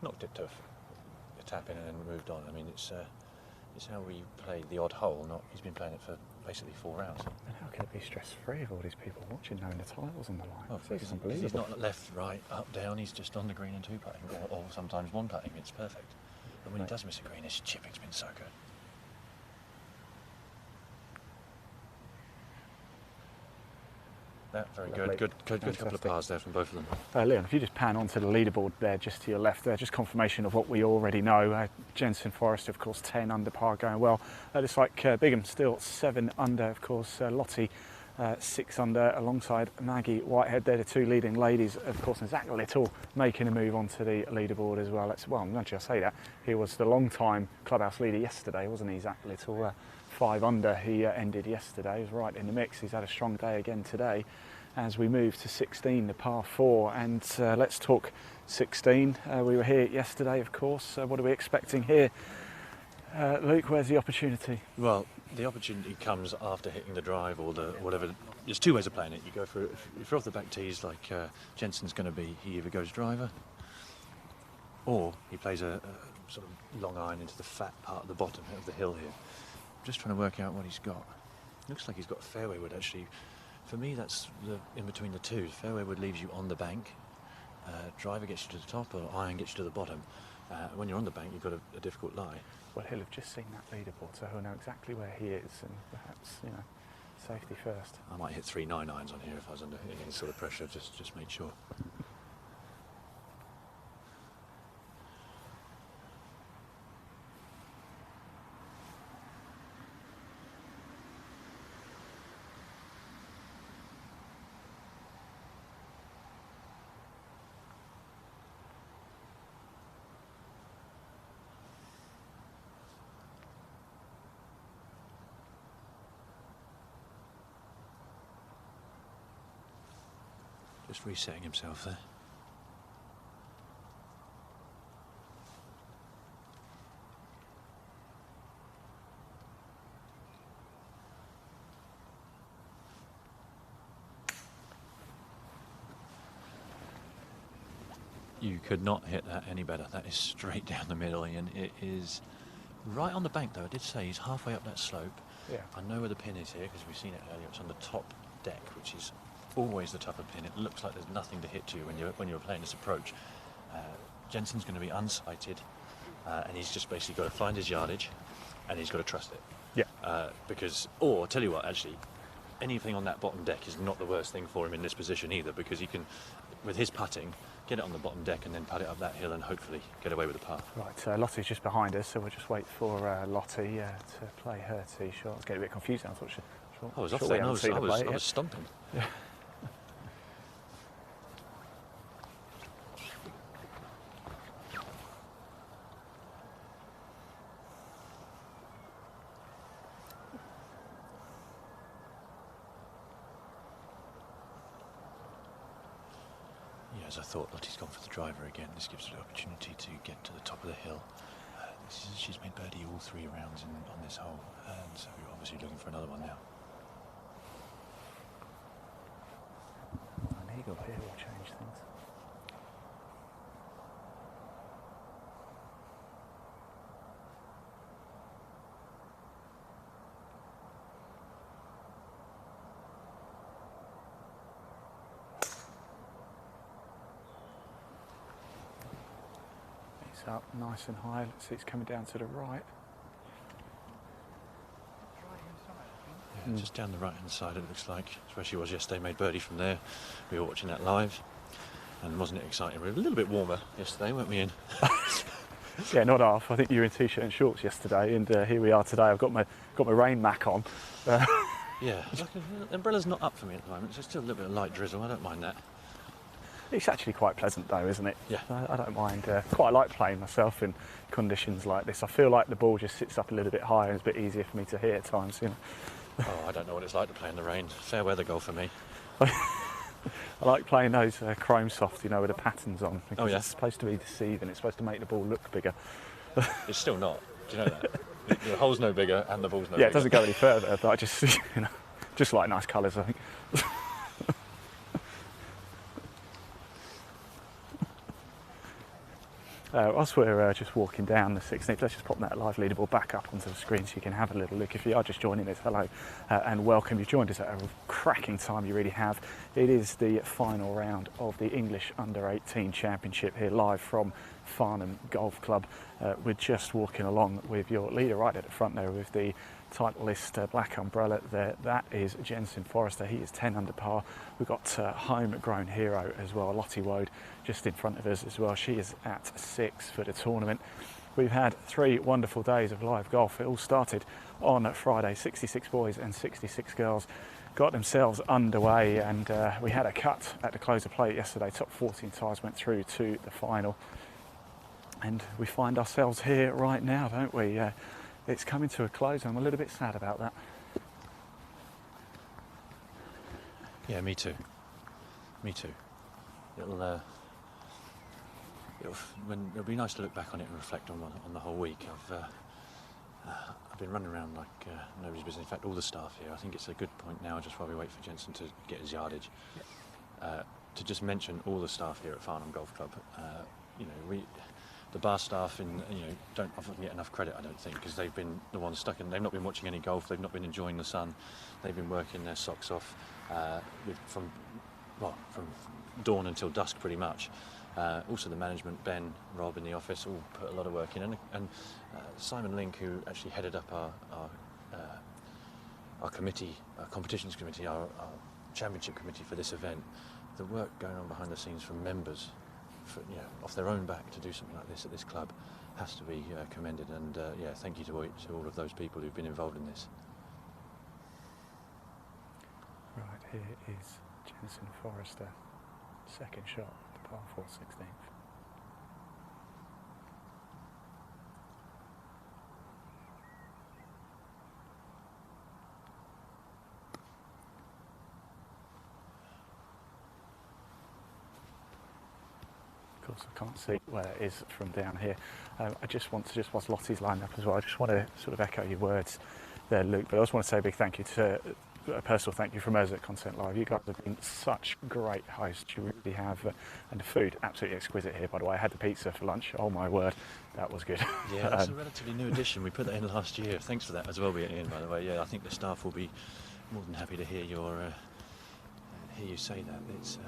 knocked it to a tap in and then moved on. I mean, it's how we play the odd hole. He's been playing it for basically 4 rounds. And how can it be stress-free of all these people watching, knowing the title's on the line? Oh, it's unbelievable. He's not left, right, up, down. He's just on the green and 2-putting, or sometimes 1-putting. It's perfect. But when he does miss a green, his chipping's been so good. That very Lovely. good couple of pars there from both of them. Leon, if you just pan onto the leaderboard there, just to your left there, just confirmation of what we already know. Jensen Forrest, of course, 10 under par, going well. Looks like Bigham still 7 under, of course. Lottie 6 under, alongside Maggie Whitehead. They're the 2 leading ladies, of course, and Zach Little making a move onto the leaderboard as well. Not just say that, he was the long-time clubhouse leader yesterday, wasn't he, Zach Little? 5 under he ended yesterday. He was right in the mix. He's had a strong day again today. As we move to 16, the par 4, and let's talk 16. We were here yesterday, of course. What are we expecting here? Luke, where's the opportunity? Well, the opportunity comes after hitting the drive or the whatever. There's 2 ways of playing it. You go for, if you're off the back tees like Jensen's going to be, he either goes driver or he plays a sort of long iron into the fat part of the bottom of the hill here. I'm just trying to work out what he's got. Looks like he's got fairway wood, actually. For me, that's in between the 2. Fairway wood leaves you on the bank. Driver gets you to the top, or iron gets you to the bottom. When you're on the bank, you've got a difficult lie. Well, he'll have just seen that leaderboard, so he'll know exactly where he is, and perhaps, you know, safety first. I might hit 3 9-irons on here if I was under any sort of pressure, just make sure. Just resetting himself there. You could not hit that any better. That is straight down the middle, Ian. It is right on the bank, though. I did say he's halfway up that slope. Yeah. I know where the pin is here because we've seen it earlier. It's on the top deck, which is always the tougher pin. It looks like there's nothing to hit to you when you're playing this approach. Jensen's going to be unsighted, and he's just basically got to find his yardage, and he's got to trust it. Yeah. Or tell you what, actually, anything on that bottom deck is not the worst thing for him in this position either, because he can, with his putting, get it on the bottom deck and then putt it up that hill and hopefully get away with the par. Right, Lottie's just behind us, so we'll just wait for Lottie to play her tee shot. I was getting a bit confused. I thought I was off there. I was stomping. Yeah. As I thought, Lottie's gone for the driver again. This gives her the opportunity to get to the top of the hill. She's made birdie all 3 rounds on this hole, and so we're obviously looking for another one now. An eagle here will change things. Up nice and high. Let's see, it's coming down to the right. Yeah, just down the right hand side, it looks like. That's where she was yesterday, made birdie from there. We were watching that live, and wasn't it exciting? We were a little bit warmer yesterday, weren't we, Ian? Yeah, not half. I think you were in t-shirt and shorts yesterday, and here we are today. I've got my rain mac on. Yeah, the umbrella's not up for me at the moment. There's still a little bit of light drizzle. I don't mind that. It's actually quite pleasant though, isn't it? Yeah. I don't mind. Quite like playing myself in conditions like this. I feel like the ball just sits up a little bit higher and it's a bit easier for me to hit at times, you know. Oh, I don't know what it's like to play in the rain. Fair weather golf for me. I like playing those chrome soft, you know, with the patterns on. Oh, yeah. It's supposed to be deceiving. It's supposed to make the ball look bigger. It's still not. Do you know that? The hole's no bigger and the ball's no bigger. Yeah, it doesn't go any further, but I just, you know, just like nice colours, I think. Whilst we're just walking down the 16th, let's just pop that live leaderboard back up onto the screen so you can have a little look. If you are just joining us, hello and welcome. You've joined us at a cracking time, you really have. It is the final round of the English U18 Championship here live from Farnham Golf Club. We're just walking along with your leader right at the front there with the Titleist black umbrella there. That is Jensen Forrester. He is 10 under par. We've got homegrown hero as well, Lottie Woad, just in front of us as well. She is at 6 for the tournament. We've had 3 wonderful days of live golf. It all started on Friday. 66 boys and 66 girls got themselves underway, and we had a cut at the close of play yesterday. Top 14 ties went through to the final, and we find ourselves here right now, don't we? It's coming to a close, and I'm a little bit sad about that. Yeah, me too. Me too. It'll be nice to look back on it and reflect on the whole week. I've been running around like nobody's business. In fact, all the staff here. I think it's a good point now, just while we wait for Jensen to get his yardage, to just mention all the staff here at Farnham Golf Club. You know, the bar staff don't often get enough credit, I don't think, because they've been the ones stuck in. They've not been watching any golf. They've not been enjoying the sun. They've been working their socks off from dawn until dusk, pretty much. Also the management, Ben, Rob in the office, all put a lot of work in, and Simon Link, who actually headed up our committee, our competitions committee, our championship committee for this event. The work going on behind the scenes from members, off their own back to do something like this at this club, has to be commended. And thank you to all of those people who've been involved in this. Right, here is Jensen Forrester, second shot, the par 4 16th. Of course, I can't see where it is from down here. I just want to, whilst Lottie's lined up as well, I just want to sort of echo your words there, Luke, but I also want to say a big thank you to a personal thank you from us at Content Live. You guys have been such great hosts. You really have, and the food absolutely exquisite here. By the way, I had the pizza for lunch. Oh my word, that was good. Yeah, that's a relatively new addition. We put that in last year. Thanks for that as well, Ian. By the way, yeah, I think the staff will be more than happy to hear hear you say that. It's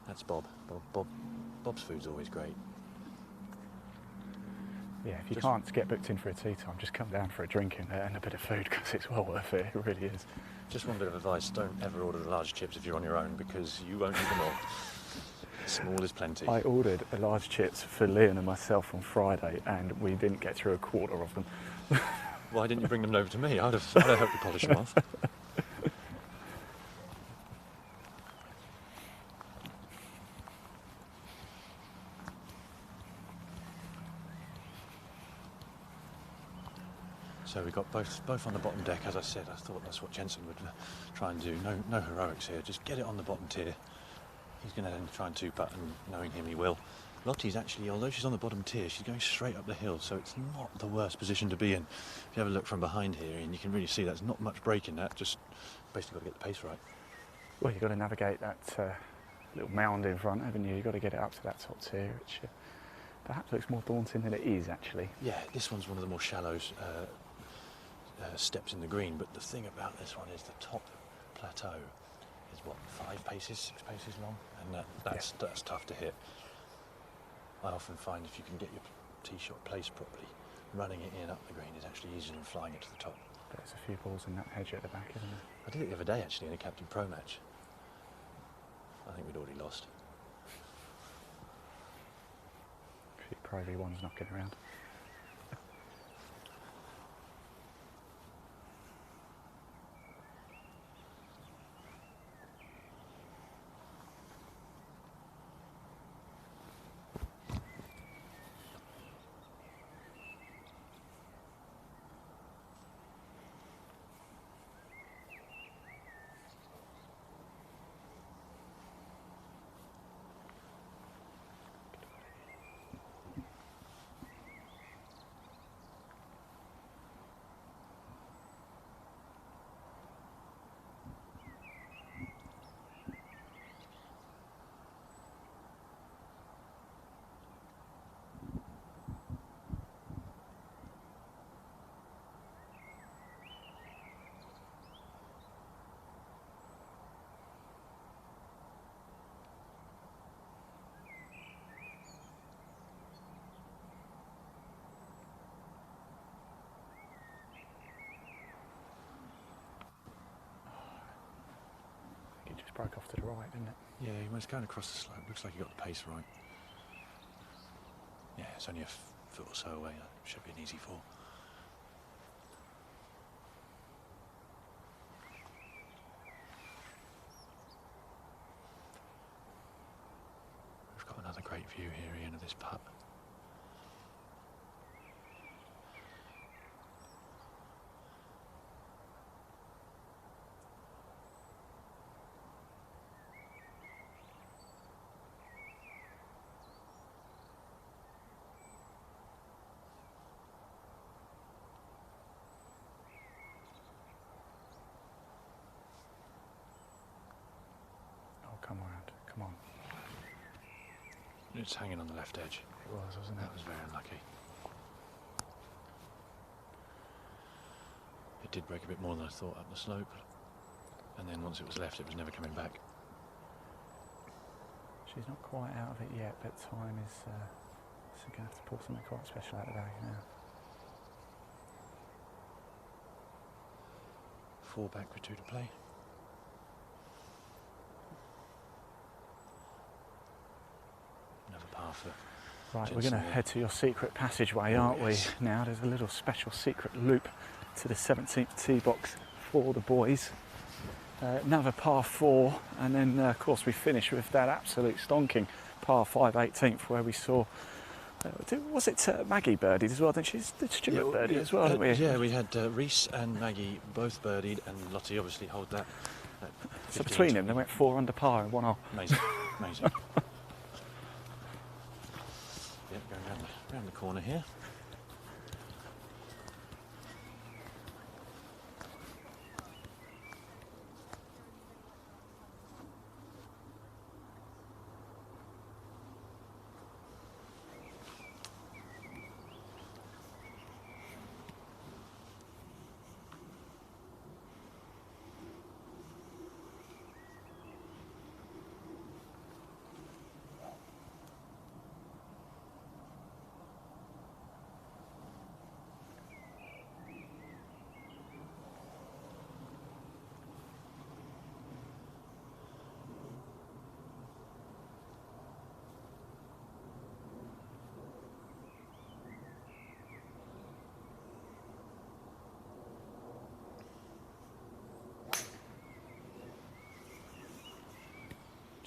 that's Bob. Bob's food's always great. Yeah, if you can't get booked in for a tea time, just come down for a drink and a bit of food, because it's well worth it. It really is. Just one bit of advice: don't ever order the large chips if you're on your own, because you won't eat them all. Small is plenty. I ordered a large chips for Leon and myself on Friday, and we didn't get through a quarter of them. Why didn't you bring them over to me? I'd have helped you polish them off. So we got both on the bottom deck. As I said, I thought that's what Jensen would try and do. No heroics here. Just get it on the bottom tier. He's going to then try and two-putt, and knowing him, he will. Lottie's actually, although she's on the bottom tier, she's going straight up the hill, so it's not the worst position to be in. If you have a look from behind here, and you can really see there's not much break in that. Just basically got to get the pace right. Well, you've got to navigate that little mound in front, haven't you? You've got to get it up to that top tier, which perhaps looks more daunting than it is, actually. Yeah, this one's one of the more shallow steps in the green, but the thing about this one is the top plateau is what, 6 paces long, and that's tough to hit. I often find if you can get your tee shot placed properly, running it in up the green is actually easier than flying it to the top. There's a few balls in that hedge at the back, isn't there? I did it the other day actually in a Captain Pro match. I think we'd already lost. A few Pro V1s knocking around. It just broke off to the right, didn't it? Yeah, he was going across the slope. Looks like he got the pace right. Yeah, it's only a foot or so away. Should be an easy fall. We've got another great view here, Ian, of this putt. Come around, come on. It's hanging on the left edge. It was, wasn't it? That was very unlucky. It did break a bit more than I thought up the slope, and then once it was left, it was never coming back. She's not quite out of it yet, but time is so going to have to pull something quite special out of the bag now. 4 back with 2 to play. Another par for Right, Jensen we're going to there. head to your secret passageway, aren't we? Now there's a little special secret loop to the 17th tee box for the boys. Another par 4, and then of course we finish with that absolute stonking par 5 18th where we saw, was it Maggie birdied as well? Didn't she? Did Stuart birdied as well, didn't we? Yeah, we had Reese and Maggie both birdied, and Lottie obviously hold that. So between them, they went 4 under par in 1 hole. Amazing, amazing. Yeah, going round the corner here.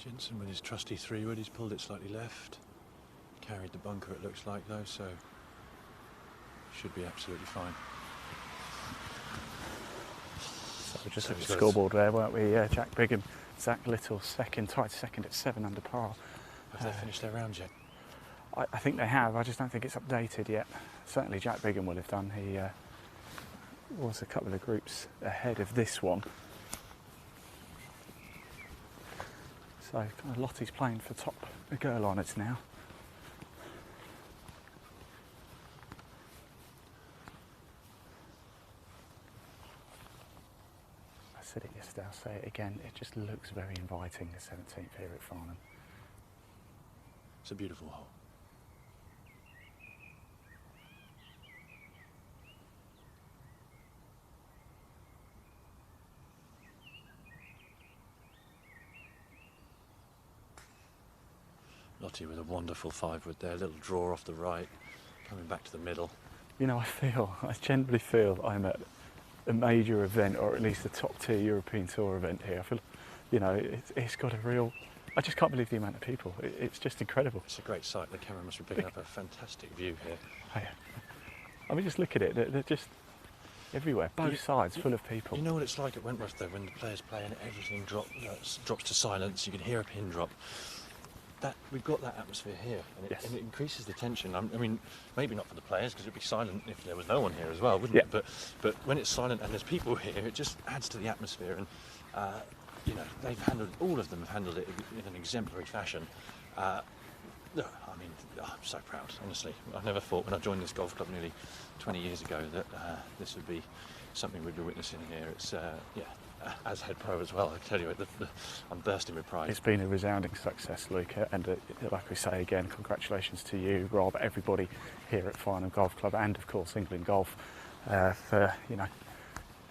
Jensen with his trusty 3-wood, he's pulled it slightly left. Carried the bunker, it looks like, though, so should be absolutely fine. So we just So at the he's got scoreboard there, weren't we? Jack Brigham, Zach Little second, tied second at 7 under par. Have they finished their round yet? I think they have, I just don't think it's updated yet. Certainly Jack Brigham will have done. He was a couple of groups ahead of this one. So kind of Lottie's playing for top girl honours now. I said it yesterday, I'll say it again, it just looks very inviting, the 17th here at Farnham. It's a beautiful hole. Lottie with a wonderful 5-wood there, a little draw off the right, coming back to the middle. You know, I generally feel I'm at a major event, or at least a top tier European Tour event here. I feel, you know, it's got a real, I just can't believe the amount of people. It's just incredible. It's a great sight. The camera must be picking up a fantastic view here. I mean, just look at it. They're just everywhere, both sides, full of people. You know what it's like at Wentworth, though, when the players play and everything drops to silence. You can hear a pin drop. We've got that atmosphere here, and Yes. and it increases the tension. I mean, maybe not for the players, because it'd be silent if there was no one here as well, wouldn't it? But when it's silent and there's people here, it just adds to the atmosphere. And you know, all of them have handled it in an exemplary fashion. I mean, I'm so proud, honestly. I never thought when I joined this golf club nearly 20 years ago that this would be something we'd be witnessing here. It's as head pro as well, I tell you, I'm bursting with pride. It's been a resounding success, Luke, and like we say again, congratulations to you, Rob, everybody here at Farnham Golf Club, and of course England Golf for, you know,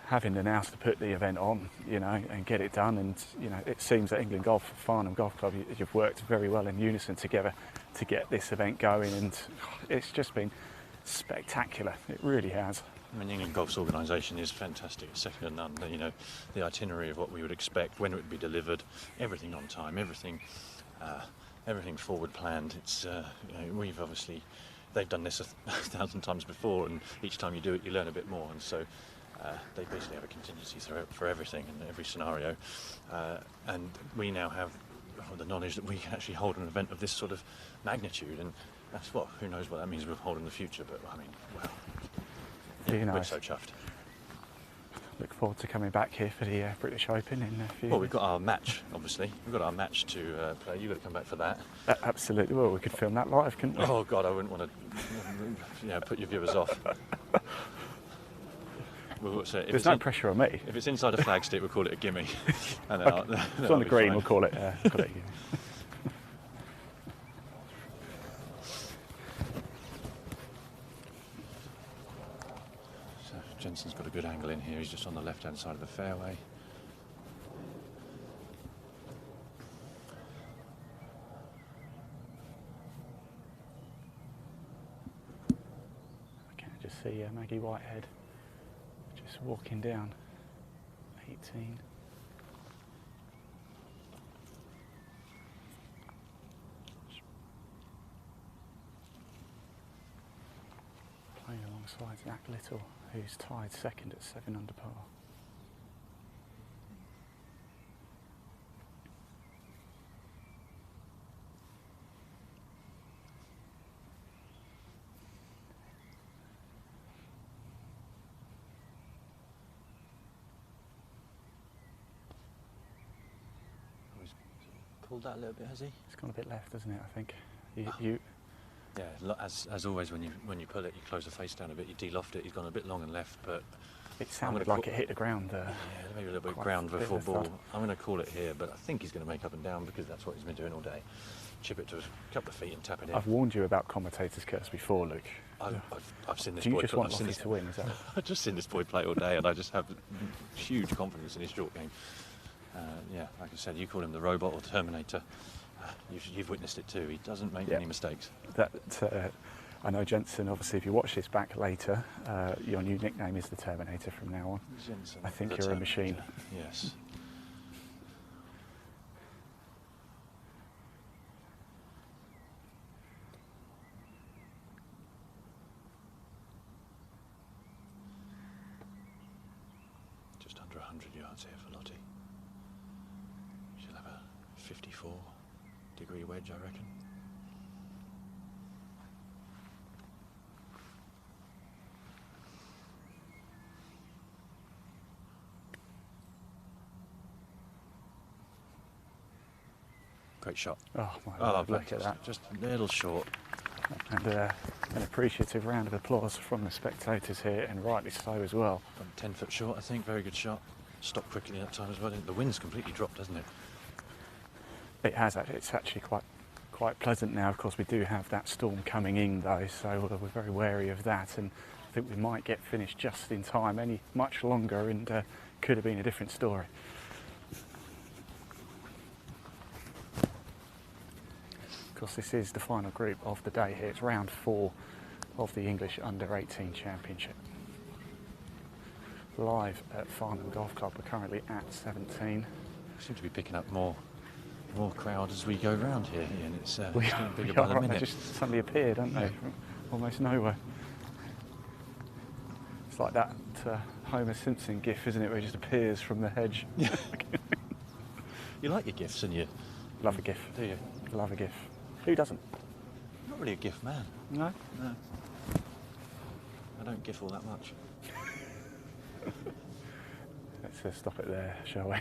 having the nous to put the event on, you know, and get it done. And you know, it seems that England Golf, Farnham Golf Club, you've worked very well in unison together to get this event going, and it's just been spectacular. It really has. I mean, England Golf's organisation is fantastic, it's second to none. You know, the itinerary of what we would expect, when it would be delivered, everything on time, everything forward planned. It's you know, they've done this 1,000 times before, and each time you do it, you learn a bit more. And so they basically have a contingency for everything in every scenario. And we now have the knowledge that we can actually hold an event of this sort of magnitude, and that's who knows what that means we'll hold in the future. But I mean, well. Yeah, we're so chuffed. Look forward to coming back here for the British Open in a few. Well, we've got our match, obviously. We've got our match to play. You've got to come back for that. Absolutely. Well, we could film that live, couldn't we? Oh, God, I wouldn't want to put your viewers off. There's no pressure on me. If it's inside a flag stick, we'll call it a gimme. And then it's on the green, we'll call it a gimme. Jensen's got a good angle in here. He's just on the left-hand side of the fairway. I can just see Maggie Whitehead just walking down 18. Playing alongside Zach Little, who's tied second at 7 under par. Oh, he's pulled that a little bit, has he? It's gone a bit left, hasn't it? I think. Yeah, as always, when you pull it, you close the face down a bit, you de-loft it. He's gone a bit long and left, but It sounded like it hit the ground. yeah, maybe a little bit of quite ground a bit before of ball. thud. I'm going to call it here, but I think he's going to make up and down because that's what he's been doing all day. Chip it to a couple of feet and tap it in. I've warned you about commentators' curse before, Luke. I've seen this Do you boy. just play- want I've seen Lottie this, to win? Is that? I've just seen this boy play all day, and I just have huge confidence in his short game. Yeah, like I said, you call him the robot or Terminator. You've witnessed it too. He doesn't make Yeah. any mistakes. I know Jensen. Obviously, if you watch this back later, your new nickname is the Terminator from now on. Jensen, I think the you're a Terminator. machine. Yes. Just under 100 yards here for Lottie. She'll have a 54-degree wedge, I reckon. Great shot. Oh my Oh, Lord, look at that! Just a little short. And an appreciative round of applause from the spectators here, and rightly so as well. From 10 foot short, I think. Very good shot. Stopped quickly that time as well. The wind's completely dropped, hasn't it? It has actually. It's actually quite pleasant now. Of course, we do have that storm coming in though, so we're very wary of that. And I think we might get finished just in time. Any much longer, and could have been a different story. Of course, this is the final group of the day here. It's round 4 of the English Under-18 Championship. Live at Farnham Golf Club. We're currently at 17. We seem to be picking up more crowd as we go round here, and it's We getting are, bigger by the they minute. just suddenly appeared, don't they, Yeah. from almost nowhere. It's like that Homer Simpson gif, isn't it, where he just appears from the hedge. Yeah. You like your gifts, and you Love a gif. do you? Love a gif. Who doesn't? I'm not really a gift man. No? No. I don't gif all that much. Let's stop it there, shall we?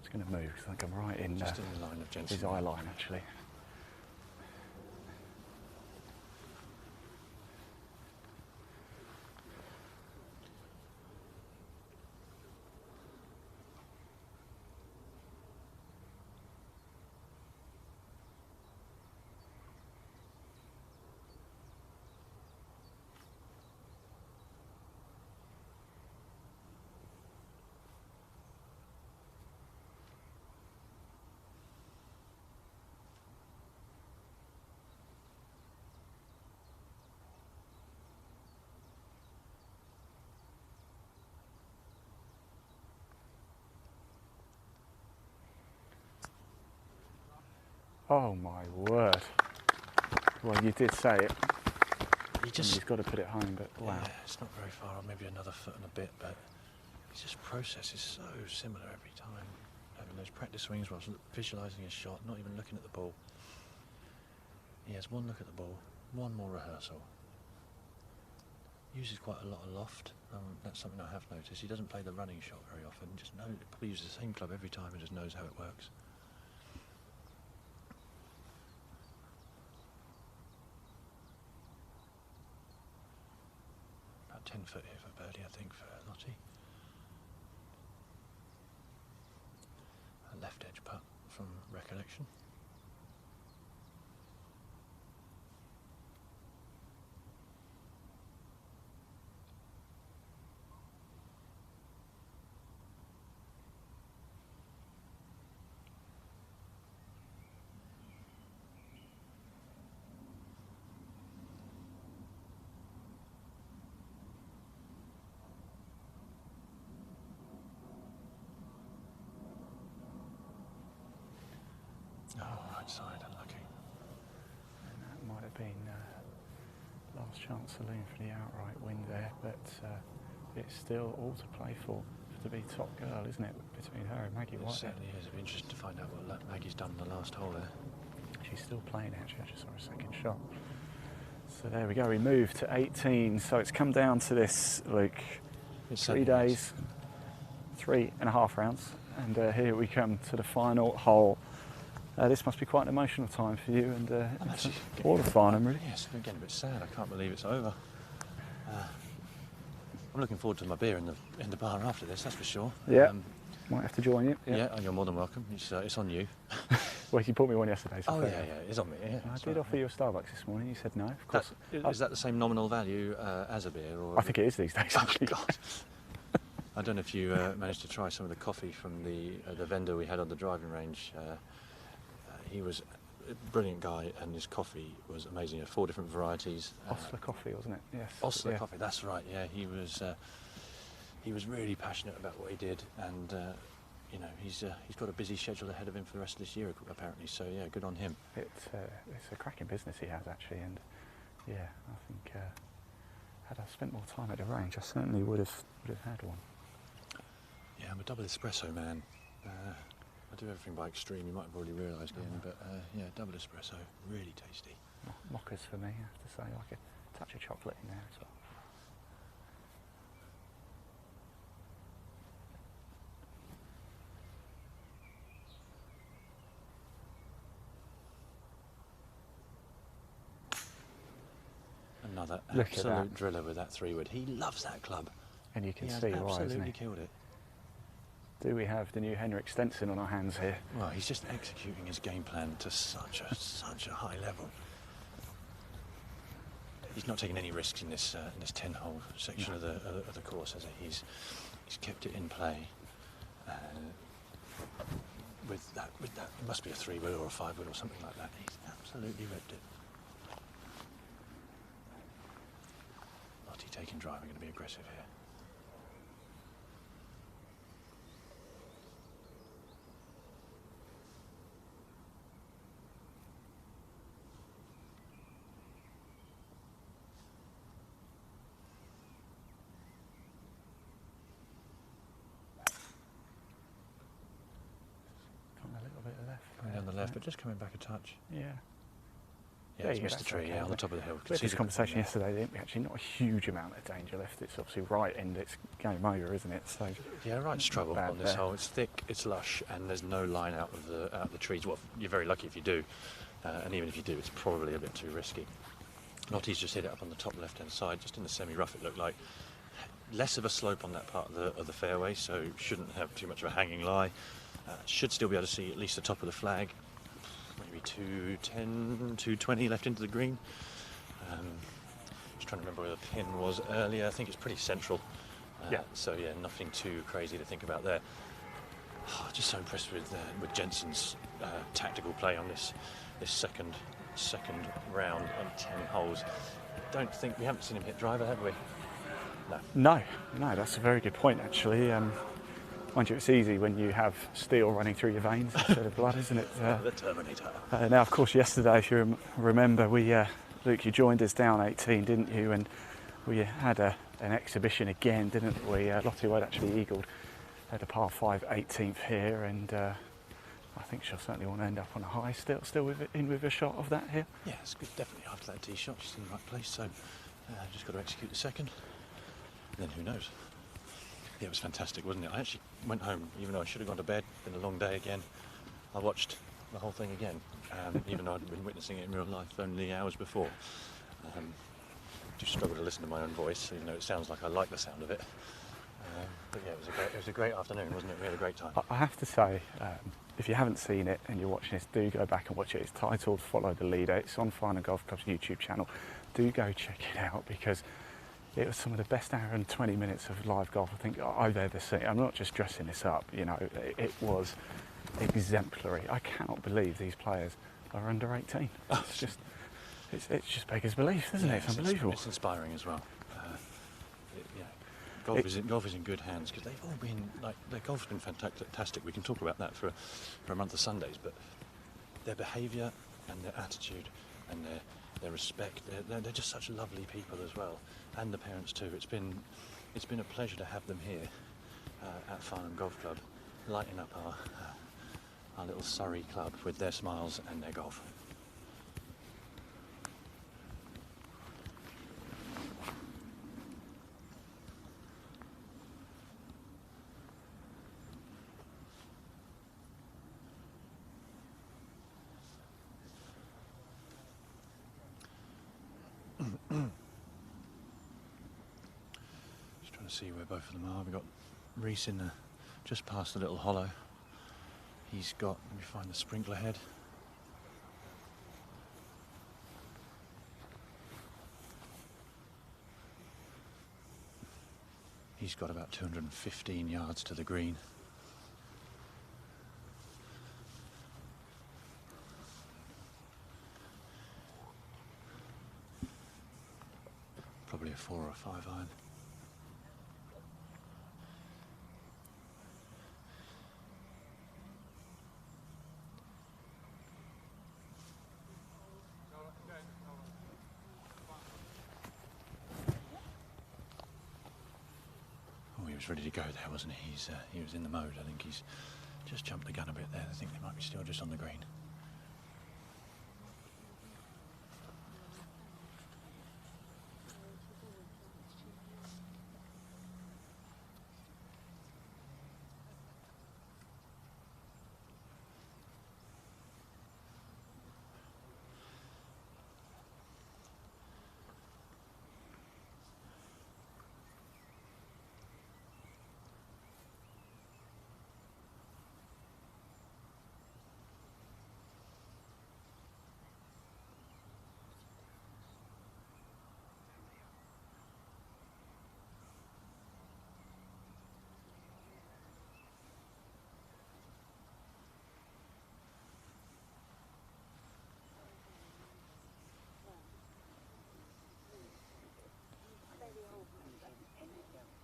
It's going to move, because I think I'm right in Just in the line of Jensen. his eye line, actually. Oh my word. Well, you did say it. He's got to put it home, but wow. Yeah, it's not very far on, maybe another foot and a bit, but his just process is so similar every time. Having those practice swings whilst visualising his shot, not even looking at the ball. He has one look at the ball, one more rehearsal. Uses quite a lot of loft. That's something I have noticed. He doesn't play the running shot very often. Probably uses the same club every time and just knows how it works. About 10 foot here for birdie, I think, for Lottie. A left edge putt from recollection. been last chance saloon for the outright win there, but it's still all to play for to be top girl, isn't it, between her and Maggie It Whitehead? certainly is. It'll be interesting to find out what Maggie's done in the last hole there. She's still playing actually, I just saw a second shot. So there we go, we move to 18. So it's come down to this, Luke, It 3 certainly days, 3.5 rounds, and here we come to the final hole. This must be quite an emotional time for you and I'm actually all of Farnham, really. Yes, I'm getting a bit sad. I can't believe it's over. I'm looking forward to my beer in the bar after this, that's for sure. Yeah, might have to join you. Yeah, you're more than welcome. It's on you. Well, you bought me one yesterday. So Oh fair yeah, enough. yeah, it's on me. Yeah, I that's did right, offer you a Starbucks this morning. You said no. Of course. Is that the same nominal value as a beer? Or I think it is these days. Oh Actually. God! I don't know if you managed to try some of the coffee from the vendor we had on the driving range. He was a brilliant guy, and his coffee was amazing. 4 different varieties. Osler coffee, wasn't it? Yes. Osler yeah. coffee. That's right. Yeah, he was really passionate about what he did, and you know he's got a busy schedule ahead of him for the rest of this year apparently. So yeah, good on him. It's a cracking business he has actually, and yeah, I think had I spent more time at the range, I certainly would have had one. Yeah, I'm a double espresso man. I do everything by extreme. You might have already realised, Ian, but yeah, double espresso, really tasty. Mockers for me, I have to say, like a touch of chocolate in there as well. Another Look at absolute that. driller with that 3-wood. He loves that club. And you can He has see why, isn't absolutely he? killed it. Do we have the new Henrik Stenson on our hands here? Well, he's just executing his game plan to such a high level. He's not taking any risks in this 10-hole section of the course, has he? He's kept it in play. With that, it must be a 3-wood or a 5-wood or something like that. He's absolutely ripped it. Lottie taking driving, going to be aggressive here. Got a little bit of left. Going down the left, but just coming back a touch. Yeah. Yeah, There it's you go, missed the that's tree, okay, yeah, on the but top of the hill. We had this conversation yesterday, didn't we? Actually, not a huge amount of danger left. It's obviously right end. It's game over, isn't it? So Yeah, right trouble bad on this there. hole. It's thick, it's lush, and there's no line out of the trees. Well, you're very lucky if you do, and even if you do, it's probably a bit too risky. Lottie's just hit it up on the top left-hand side, just in the semi-rough. It looked like less of a slope on that part of the fairway, so shouldn't have too much of a hanging lie. Should still be able to see at least the top of the flag. Maybe 210, 220 left into the green. Just trying to remember where the pin was earlier. I think it's pretty central. Yeah. So yeah, nothing too crazy to think about there. Just so impressed with Jensen's tactical play on this second round on 10 holes. Don't think we haven't seen him hit driver, have we? No. No, that's a very good point actually. Mind you, it's easy when you have steel running through your veins instead of blood, isn't it? The Terminator. Now, of course, yesterday, if you remember, Luke, you joined us down 18, didn't you? And we had an exhibition again, didn't we? Lottie White actually eagled at a par 5 18th here, and I think she'll certainly want to end up on a high. Still with a shot of that here. Yeah, it's good. Definitely after that tee shot, she's in the right place. So just got to execute the second. And then who knows? Yeah, it was fantastic, wasn't it? I actually went home, even though I should have gone to bed. Been a long day again. I watched the whole thing again, even though I'd been witnessing it in real life only hours before. Just struggle to listen to my own voice, even though it sounds like I like the sound of it. But yeah, it was a great afternoon, wasn't it? We had a great time. I have to say, if you haven't seen it and you're watching this, do go back and watch it. It's titled Follow the Leader. It's on Farnham Golf Club's YouTube channel. Do go check it out because it was some of the best hour and 20 minutes of live golf I think I've ever seen. I'm not just dressing this up, you know, it was exemplary. I cannot believe these players are under 18. It's just beggars belief, isn't it? It's unbelievable. It's inspiring as well. Golf is in good hands because they've all been their golf's been fantastic. We can talk about that for a month of Sundays, but their behaviour and their attitude and their their respect. They're just such lovely people as well, and the parents too. It's been a pleasure to have them here at Farnham Golf Club, lighting up our little Surrey club with their smiles and their golf. Just trying to see where both of them are. We've got Reese in just past the little hollow. He's got, let me find the sprinkler head. He's got about 215 yards to the green. Probably a 4 or a 5 iron. Oh, he was ready to go there, wasn't he? He was in the mode. I think he's just jumped the gun a bit there. I think they might be still just on the green.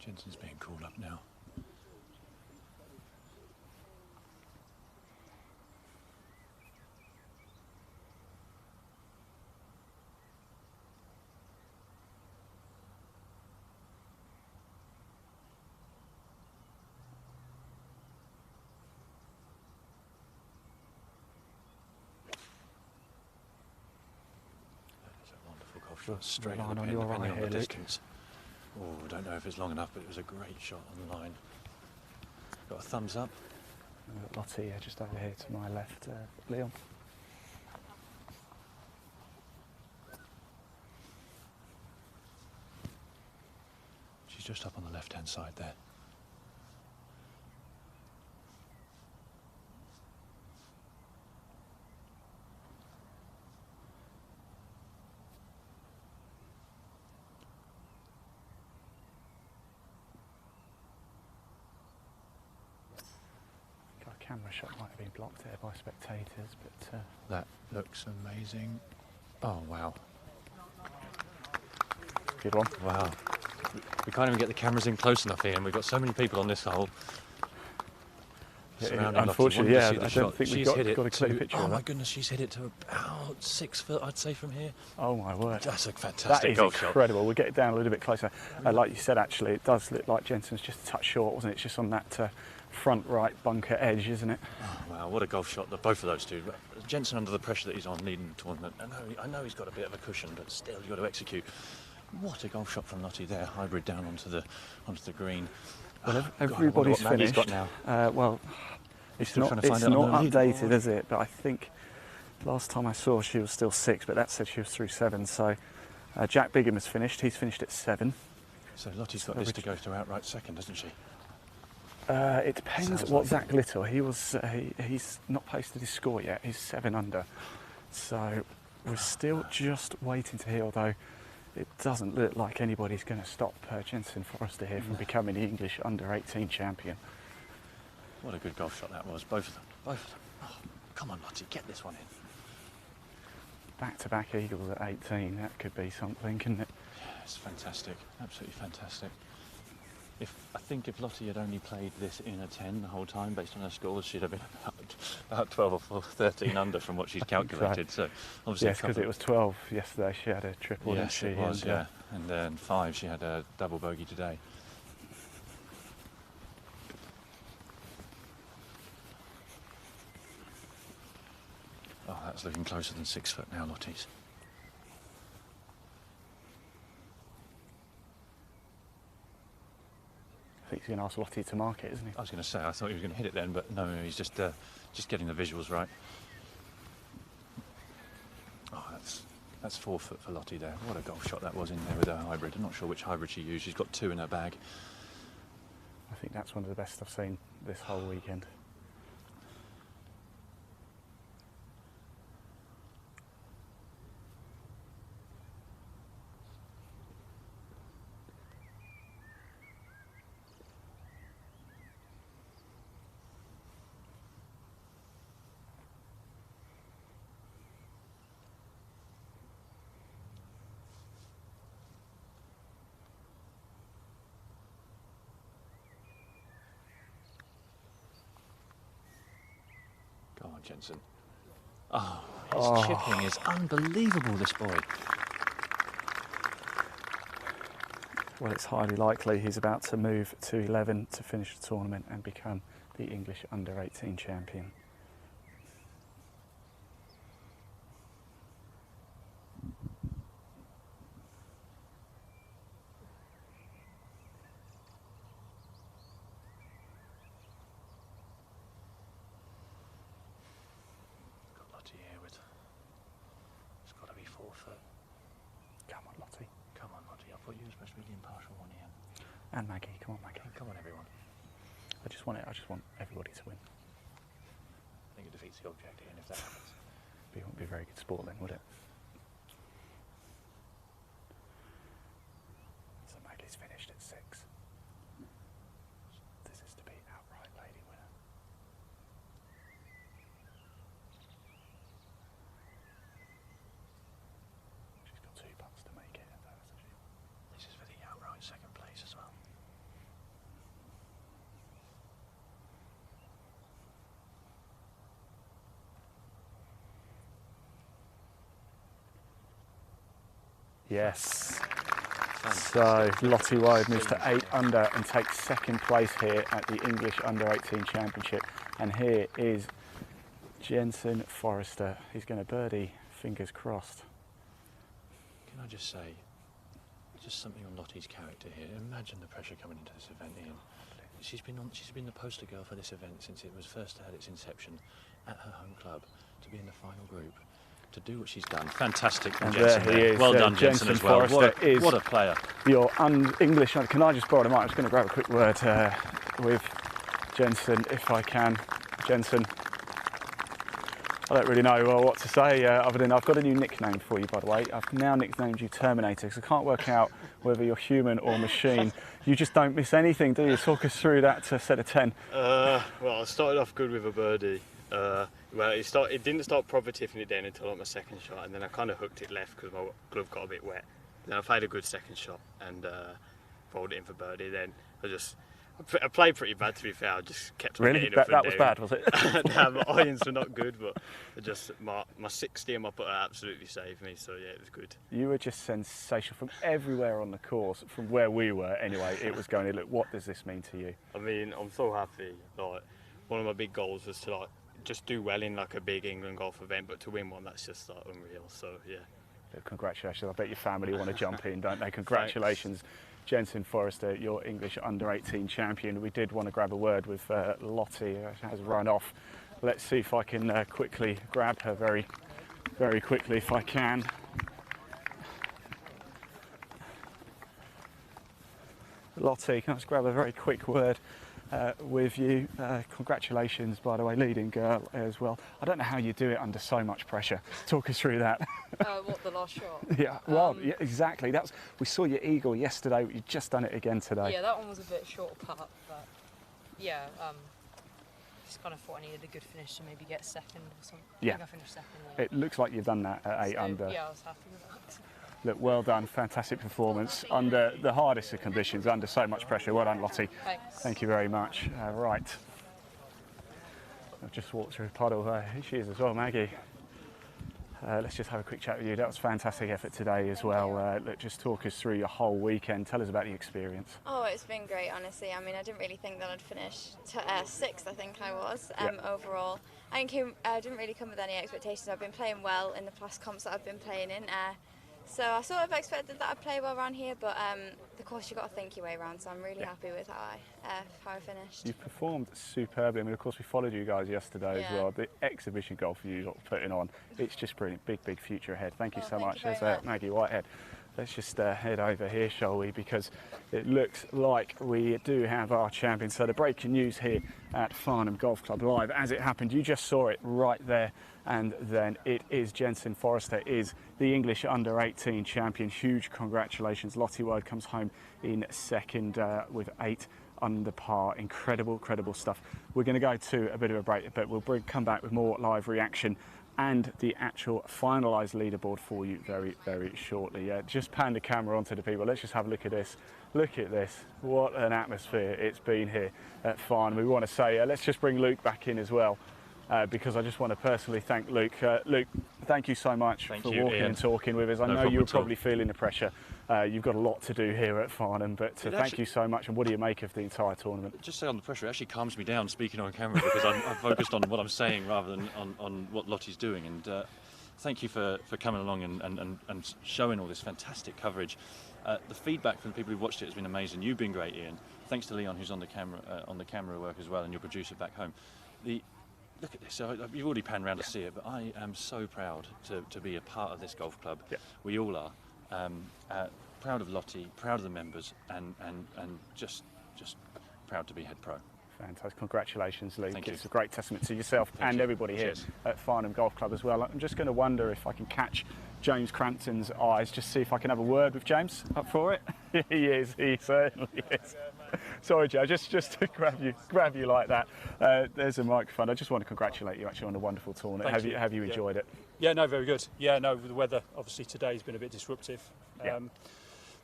Jensen's being called up now. That is a wonderful golf shot, straight on the pin, depending on the distance. Oh, I don't know if it's long enough, but it was a great shot on the line. Got a thumbs up. Lottie just over here to my left, Leon. She's just up on the left-hand side there. Camera shot might have been blocked there by spectators, but that looks amazing. Oh wow, good one. Wow, we can't even get the cameras in close enough here, and we've got so many people on this hole. Unfortunately, yeah, I don't think we've got a clear picture Oh of my that. goodness, she's hit it to about 6 foot, I'd say, from here. Oh my word, That's a fantastic golf shot. That is incredible. We'll get it down a little bit closer. Like you said, actually, it does look like Jensen's just a touch short, wasn't it? It's just on that front right bunker edge, isn't it? Oh, wow, what a golf shot, both of those two. Jensen, under the pressure that he's on leading the tournament, I know he's got a bit of a cushion, but still you've got to execute. What a golf shot from Lottie there, hybrid down onto the green. Well, everybody's God, finished. Got now. Well, it's not find it on the updated, leaderboard. is it? But I think last time I saw she was still 6, but that said she was through 7. So Jack Bigham has finished. He's finished at 7. So Lottie's got this to go to outright second, hasn't she? It depends Sounds what like Zach Little. He's not posted his score yet. He's 7 under. So we're still just waiting to hear, although it doesn't look like anybody's going to stop Jensen Forrester here from becoming the English under-18 champion. What a good golf shot that was, both of them. Oh, come on, Lottie, get this one in. Back-to-back eagles at 18, that could be something, couldn't it? Yeah, it's fantastic, absolutely fantastic. I think if Lottie had only played this in a 10 the whole time, based on her scores, she'd have been about 12 or 13 under from what she's calculated. So obviously, yes, because it was 12 yesterday. She had a triple. Yes, didn't she? it was. Yeah, and then 5. She had a double bogey today. Oh, that's looking closer than 6 foot now, Lottie's. I think he's going to ask Lottie to mark it, isn't he? I was going to say, I thought he was going to hit it then, but no, he's just getting the visuals right. Oh, that's 4 foot for Lottie there. What a golf shot that was in there with her hybrid. I'm not sure which hybrid she used. She's got 2 in her bag. I think that's one of the best I've seen this whole weekend. Go on, Jensen. Oh, his chipping is unbelievable, this boy. Well, it's highly likely he's about to move to 11 to finish the tournament and become the English Under-18 Champion. Come on, Lottie. Come on, Lottie. I thought you were supposed to be the impartial one here. And Maggie. Come on, Maggie. Come on, everyone. I just want everybody to win. I think it defeats the object, Ian, if that happens. It wouldn't be a very good sport then, would it? So Maggie's finished at 6. This is to be outright lady winner. She's got 2 putts to make it, though, hasn't she? This is for the outright second place as well. Yes. So Lottie Wode moves to 8 under and takes second place here at the English Under-18 Championship. And here is Jensen Forrester. He's going to birdie, fingers crossed. Can I just say, just something on Lottie's character here. Imagine the pressure coming into this event, Ian. She's been the poster girl for this event since it was first had its inception at her home club, to be in the final group, to do what she's done. Fantastic from And Jensen there he is. Well done, Jensen, as well. What a player. Your English. Can I just borrow the mic? I'm just going to grab a quick word with Jensen, if I can. Jensen, I don't really know what to say other than I've got a new nickname for you, by the way. I've now nicknamed you Terminator, because I can't work out whether you're human or machine. You just don't miss anything, do you? Talk us through that set of 10. Well, I started off good with a birdie. Well, it didn't start proper tipping it down until like my second shot, and then I kind of hooked it left because my glove got a bit wet. Then I played a good second shot and rolled it in for birdie. Then I played pretty bad, to be fair. I just kept on hitting up and that was bad, was it? Nah, my irons were not good, but my 60 and my putter absolutely saved me. So yeah, it was good. You were just sensational from everywhere on the course, from where we were anyway. It was going to look. What does this mean to you? I mean, I'm so happy. Like, one of my big goals was to just do well in like a big England golf event, but to win one, that's just like unreal. So yeah. Congratulations. I bet your family want to jump in, don't they? Congratulations. Thanks. Jensen Forrester, your English Under-18 Champion. We did want to grab a word with Lottie, who has run off. Let's see if I can quickly grab her very, very quickly if I can. Lottie, can I just grab a very quick word with you? Congratulations, by the way, leading girl as well. I don't know how you do it under so much pressure. Talk us through that. What, the last shot? Yeah, well, yeah, exactly. We saw your eagle yesterday, but you've just done it again today. Yeah, that one was a bit short putt, but yeah, just kind of thought I needed a good finish to maybe get second or something. Yeah. I think I finished second. Yeah. It looks like you've done that at 8 under. Yeah, I was happy with that. Look, well done, fantastic performance under the hardest of conditions, under so much pressure. Well done, Lottie. Thanks. Thank you very much. Right. I've just walked through a puddle. Here she is as well, Maggie. Let's just have a quick chat with you. That was a fantastic effort today as well. Look, just talk us through your whole weekend. Tell us about the experience. Oh, it's been great, honestly. I mean, I didn't really think that I'd finish sixth, I think I was, overall. I didn't really come with any expectations. I've been playing well in the past comps that I've been playing in. So I sort of expected that I'd play well around here, but of course you've got to think your way around, so I'm really happy with how I finished. You've performed superbly. I mean, of course, we followed you guys yesterday as well. The exhibition golf you lot putting on, it's just brilliant. Big future ahead. Thank you so much. Thank you There's very much. Maggie Whitehead. Let's just head over here, shall we? Because it looks like we do have our champion. So the breaking news here at Farnham Golf Club Live. As it happened, you just saw it right there. And then it is Jensen Forrester is the English Under-18 champion. Huge congratulations. Lottie Wode comes home in second with 8 under par. Incredible stuff. We're going to go to a bit of a break, but we'll come back with more live reaction and the actual finalised leaderboard for you very shortly. Just pan the camera onto the people. Let's just have a look at this. Look at this. What an atmosphere it's been here at Farnham. We want to say, let's just bring Luke back in as well. Because I just want to personally thank Luke. Luke, thank you so much for walking and talking with us. I know you're probably feeling the pressure. You've got a lot to do here at Farnham, but thank you so much. And what do you make of the entire tournament? Just say on the pressure, it actually calms me down speaking on camera because I'm focused on what I'm saying rather than on what Lottie's doing. And thank you for coming along and showing all this fantastic coverage. The feedback from the people who've watched it has been amazing. You've been great, Ian. Thanks to Leon, who's on the camera work as well, and your producer back home. Look at this. So you've already panned around to see it, but I am so proud to be a part of this golf club. Yeah. We all are. Proud of Lottie, proud of the members, and just proud to be head pro. Fantastic. Congratulations, Luke. Thank It's you. a great testament to yourself and everybody here at Farnham Golf Club as well. I'm just going to wonder if I can catch James Crampton's eyes, just see if I can have a word with James. Up for it? He is. He certainly is. Sorry, Joe, just to grab you like that. There's a microphone. I just want to congratulate you actually on a wonderful tournament. Have you enjoyed it? Yeah, no, very good. Yeah, no, the weather obviously today has been a bit disruptive.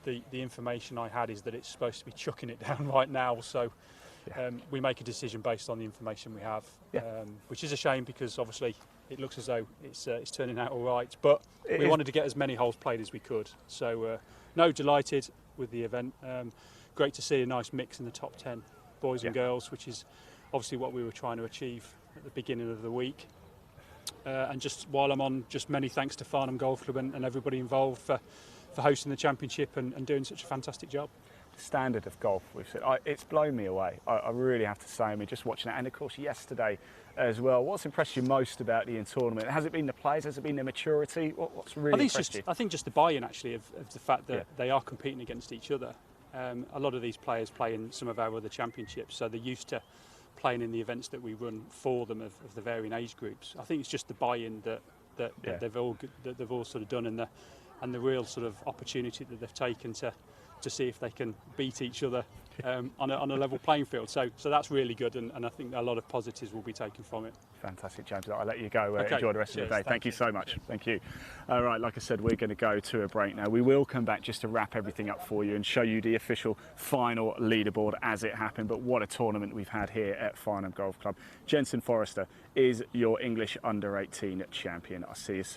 The information I had is that it's supposed to be chucking it down right now, so we make a decision based on the information we have, which is a shame because obviously it looks as though it's turning out all right, but we wanted to get as many holes played as we could. So, no, delighted with the event. Great to see a nice mix in the top 10, boys and girls, which is obviously what we were trying to achieve at the beginning of the week. And just while I'm on, just many thanks to Farnham Golf Club and everybody involved for hosting the championship and doing such a fantastic job. Standard of golf, we've said, it's blown me away. I really have to say. I mean, just watching it, and of course yesterday as well. What's impressed you most about the tournament? Has it been the players? Has it been the maturity? What's really impressed you? I think just the buy-in actually of the fact that they are competing against each other. A lot of these players play in some of our other championships, so they're used to playing in the events that we run for them of the varying age groups. I think it's just the buy-in that they've all sort of done, and the real sort of opportunity that they've taken to see if they can beat each other on a level playing field. So that's really good, and I think a lot of positives will be taken from it. Fantastic, James. I'll let you go. Okay. Enjoy the rest of the day. Thank you so much. Thank you. All right, like I said, we're going to go to a break now. We will come back just to wrap everything up for you and show you the official final leaderboard as it happened. But what a tournament we've had here at Farnham Golf Club. Jensen Forrester is your English Under-18 champion. I'll see you soon.